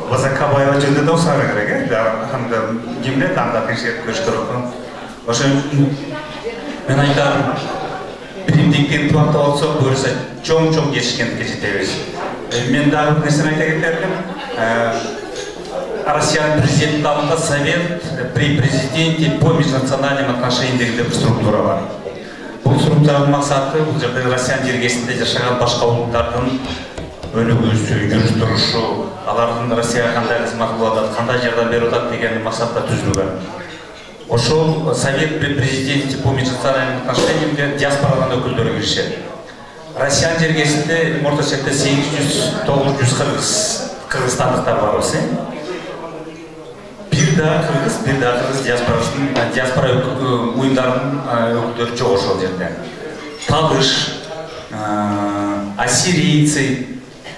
Баса Кабаева жөнүндө да сұрау керек, анда кимде анда текшерип көрүш керек. Ошон мен айтам, биримдиктен ынтымакта болсок, буюрса чоң-чоң жетишкендикке жетебиз. Мен дагы бир нерсени айта кетерdim. Россиянын президенттин алдында совет при президенте по межнациональным отношениям деген бир структура бар. Бул структуранын максаты бул жерде Россиянын жергесинде жашаган башка улуттардын өнүгүүсү, жүрүш-турушу, алардын Россияга кандай кызмат кылып атат, кандай жардам берип атат деген максатта түзүлгөн. Ошол совет при президенте по межнациональным отношениям диаспорадан өкүлдөрү киришет. Россиян жергесінде орташакта 800-900 қырғызстандықтар бар осы. Bir daha Kırgız diaspora oyunlarının öyküleri çok hoş olacaklar. Talış, Asiriyci,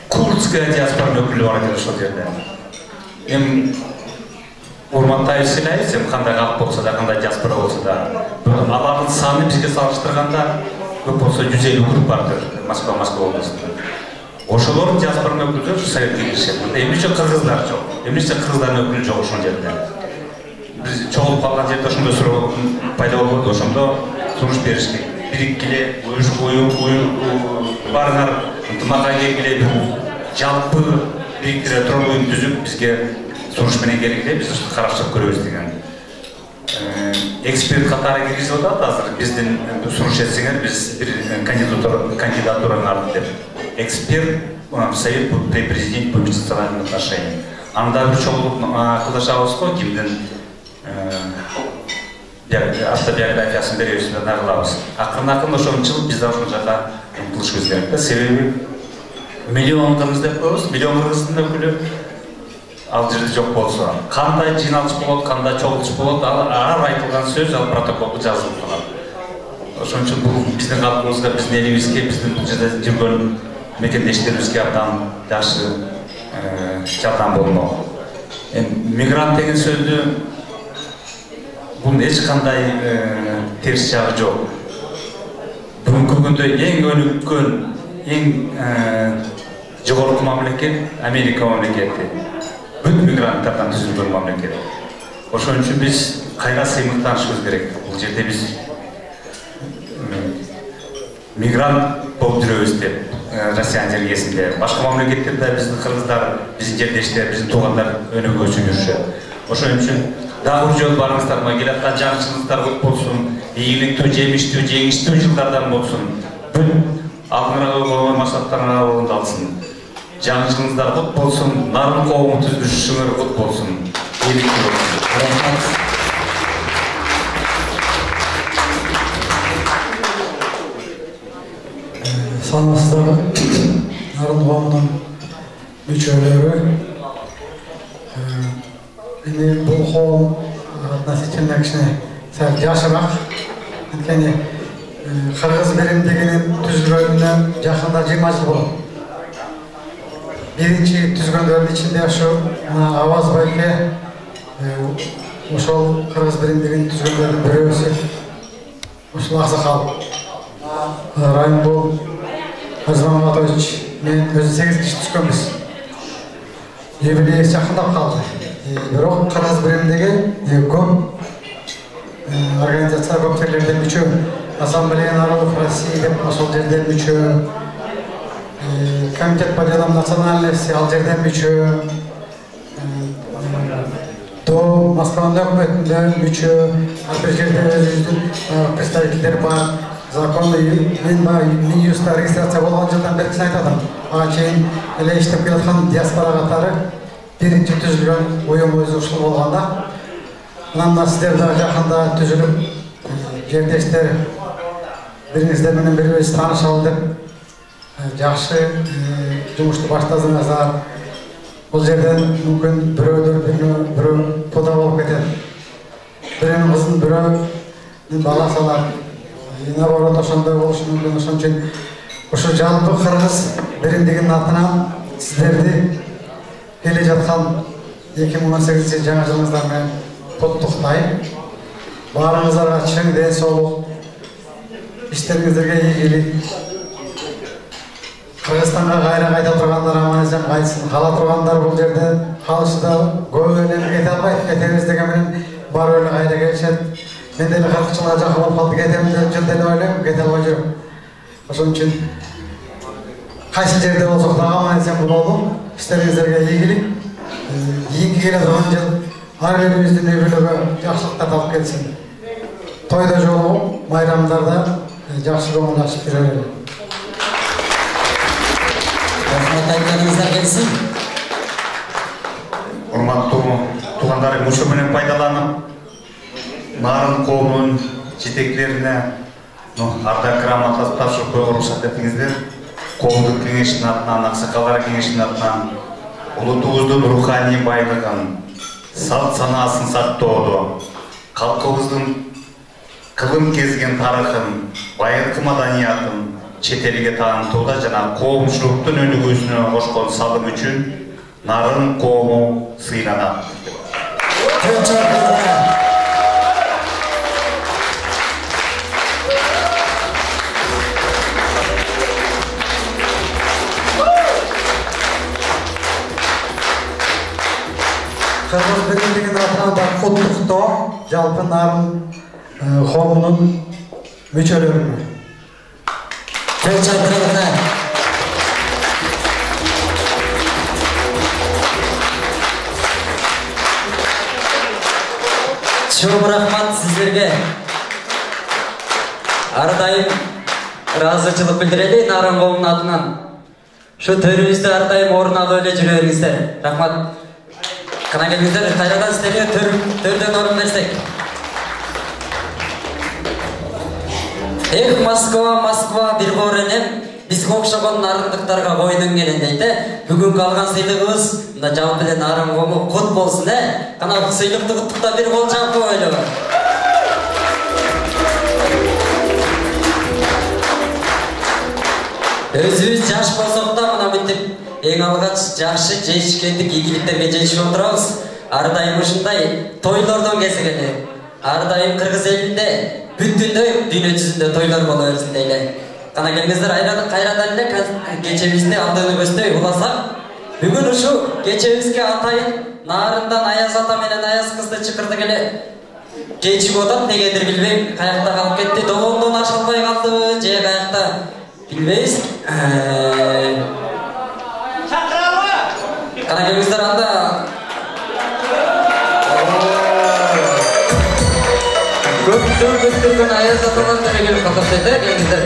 Kurdskaya diaspora öyküleri var olacaklar. Hem Urmantay Üsülayız, hem kanda kalp olsa da, kanda diaspora olsa da. Alanın sani bizge salıştırganda, көп olsa 150 grup vardır Moskva облысында. Ошолордун диаспора өкүлдөрү Советке киришет. Эмнече кыргыздар жок. Эмнече кыргыздардын өкүлү жок ошол жерде. Биз чогулуп калган жерде ошондой суроо пайда болот. Ошондо сунуш беришти. Бириккиле, барыңар ынтымакка келгиле, жалпы бириктире турган оюн түзүп бизге сунуш менен келгиле, биз караштырып көрөбүз деген. Эксперт катары киргизип атат азыр. Биздин сунуш этсеңер биз бир кандидатураны ардык деп. Эксперт совет при президенте по межнациональным отношениям. Анда bir çoğunluk kılaşağız ko kimden автобиографиясын беребиз да кылабыз. Акырын ошончул биз ошол жака умтулушубуз керек да. Себеби миллион кыргыз деп коебуз, миллион кыргыздын өкүлү ал жерде жок болсо, кандай жыйналыш болот, кандай чогулуш болот, ар айтылган сөз ал протоколдо жазылып калат. Ошон үчүн бул биздин калкыбызга, биздин элибизге, биздин бул жерде жүргөн мекендештерибизге абдан жакшы жардам болмок. Мигрант деген сөздү бунун эч кандай терс жагы жок. Бүгүнкү күндө эң өнүккөн, эң жогорку мамлекет Америка мамлекети. Бүт мигранттардан түзүлгөн мамлекет. Ошон үчүн биз кайра сыймыктанышыбыз керек. Бул жерде биз мигрант болуп жүрөбүз деп Россиян жергесинде. Башка мамлекеттерде биздин кыргыздар, биздин жердештер, биздин туугандар өнүгүү үчүн жүрүшөт. Ошон үчүн дагы жол барыңыздар, келаткан жаңычылыктар көп болсун, ийгиликтүү, жемиштүү, жеңиштүү жылдардан болсун. Бүт алдыңарга койгон максаттарыңар орундалсын. Жаңычылыктар кут болсун, нарын коомун түзүлүшүңөр кут болсун. Ийгиликтүү болсун. Рахмат. Санасыздар, нарын коомунун мүчөлөрү, бұл қоғам относительно кішкене сәл жашырақ. Анткени Кыргыз Бирим дегенин түзүлгөнүнө жакында 20 жыл болот. Биринчи түзгөндөрдүн ичинде ошо Аваз байке ошол Кыргыз Бирим деген түзгөндөрдүн бирөөсү ушул аксакал Райымбол Азмаматович мен өзү 8 киши түзгөнбүз. Юбилей жакындап калды. Бирок Кыргыз Бирим деген көп организация, көп жерлерде мүчө, Ассамблея народов России деп ошол жерде мүчө, Комитет по делам национальности ал жерде мүчө, до Москванын өкмөтүндө мүчө, бир жерде өзүбүздүн представительдер бар. Законный мен юста регистрация болгон жылдан бери айтатам. Ага чейин эле иштеп келаткан диаспора катары биринчи түзүлгөн уюм өзү ушул болгондо. Мына сиздер да жакында түзүлүп, жердештер бириңиздер менен бири-бириңиз таанышалы деп жакшы жумушту баштадыңыздар. Бул жерден мүмкүн бирөө пода болуп кетет. Бирөөнүн кызын бирөөнүн баласы алат. Наоборот, ошондой болушу мүмкүн. Ошон үчүн ушу жалпы Кыргыз Биримдигинин атынан сиздерди келе жаткан 2018 жаңы жылыңыздар менен куттуктайм. Баарыңыздарга чың ден соолук, иштериңиздерге ийгилик. Кыргызстанга кайра кайта тургандар аман эсен кайтсын. Кала тургандар бул жерде калышта көп эле кете албайт. Кетебиз деген менен бар эле кайра келишет. Мен деле 40 жылга жакын болуп калды, кетем деп жылда ойлойм, кете албай жүрөм. Ошон үчүн кайсы жерде болсок дагы аман эсен бололу. Иштериңиздерге ийгилик. Кийинки келе турган жыл ар бирибиздин үй бүлөгө жакшылыктарды алып келсин. Тойдо жолугуп, майрамдарда жакшы көңүл ачып жүрөлү. Рахмат айтканыңыздар келсин. Урматтуу туугандар, мушу менен пайдаланып, нарын коомунун жетекчилерине, Ардақ грамотасы тапшырып қоюға рұқсат етіңіздер. Қоғамдық кеңестің атынан, ақсақалдар кеңесінің атынан ұлытуымыздың рухани байлығын, салт санасын сақтауды, халқымыздың қылым кезген тарихын, байырғы маданиятын шетелге танытуда жана коомчулуктун өнүгүүсүнө кошкон салым үчүн Нарын коому сыйланат. Кыргыз биримдигинин атынан да куттуктоо жалпы Нарын коомунун мүчөлөрүнө. Чоң рахмат сіздерге. Ардайым разычылык билдирели Нарын коомунун атынан. Шу төрүбүздү ардайым орун алып эле жүрө бериңиздер. Рахмат. Кана келиңиздер, кайрадан сіздерге төрдөн орун берсек. Эх, Москва, Москва, бир горенем, бизге окшогон нарындыктарга койдуң келин дейт. Бүгүнкү алган сыйлыгыбыз мына жалпы эле Нарын коому кут болсун, Кана сыйлыкты куттуктап бир кол жаап коелу. Өзүбүз жаш болсок да мына мынтип эң алгач жакшы жешкендик ийгиликтерге жетишип отурабыз. Ар дайым ушундай тойлордон кезигели. Ар дайым кыргыз элинде бүттүндөй дүйнө жүзүндө тойлор боло берсин дейле. Кана келиңиздер, кайрадан эле кечебизди алдыны көздөй уласак, бүгүн ушу кечебизге атайын Нарындан Аяз ата менен Аяз кызды чакырдык эле. Кечип атат, негедир билбейм, каякта калып кетти, догондон аша албай калдыбы, же каякта билбейбиз. Кана келиңиздер, анда көптөн Аяз аталар деле келип калышат, келиңиздер.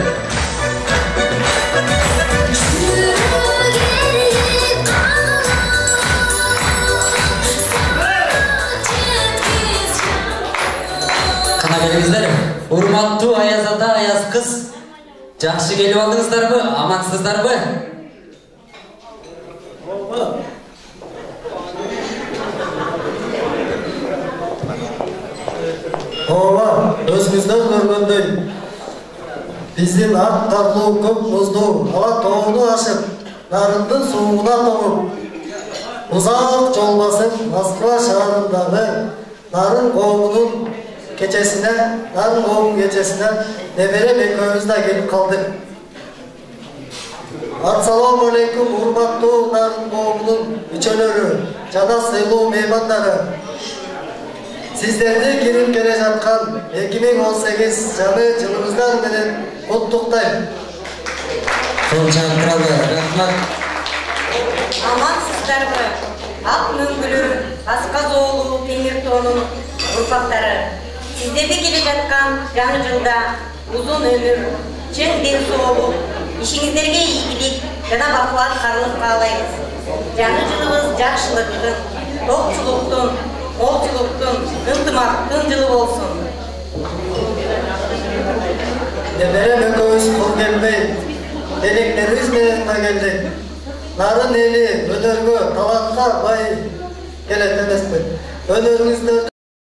Кана келиңиздер, урматтуу Аяз ата, Аяз кыз, жакшы келип алдыңыздарбы, амансыздарбы? Ооба, өзүңүздөр көргөндөй биздин ат тарлуу көк боздуу ала тоону ашып, Нарындын сууна тоңуп, узак жол басып Москва шаарындагы Нарын коомунун кечесине, Нарын коомунун кечесине неберем экөөбүз да келип калдык. Ассаламу алейкум, урматтуу Нарын коомунун мүчөлөрү, жана сыйлуу меймандары. Сиздерди кирип келе жаткан 2018 жылыңыздар менен куттуктайм. Рахмат. Амансыздарбы? Ак мөңгүлөр, Асқаз оолу Темиртоонун урпактары. Сиздерди келе жаткан жаңы жылда узун өмүр, чың ден соолук, ишиңиздерге ийгилик жана бакуат карлык каалайбыз. Жаңы жылыбыз жакшылыктын, токчулуктун, молчулуктун, ынтымактын жылы болсун. Неберем экөөбүз кол келбей, электерибиз менен да келдик. Нарын эли өнөргө, талантка бай келет эмеспи. Өнөрүңүздөрдү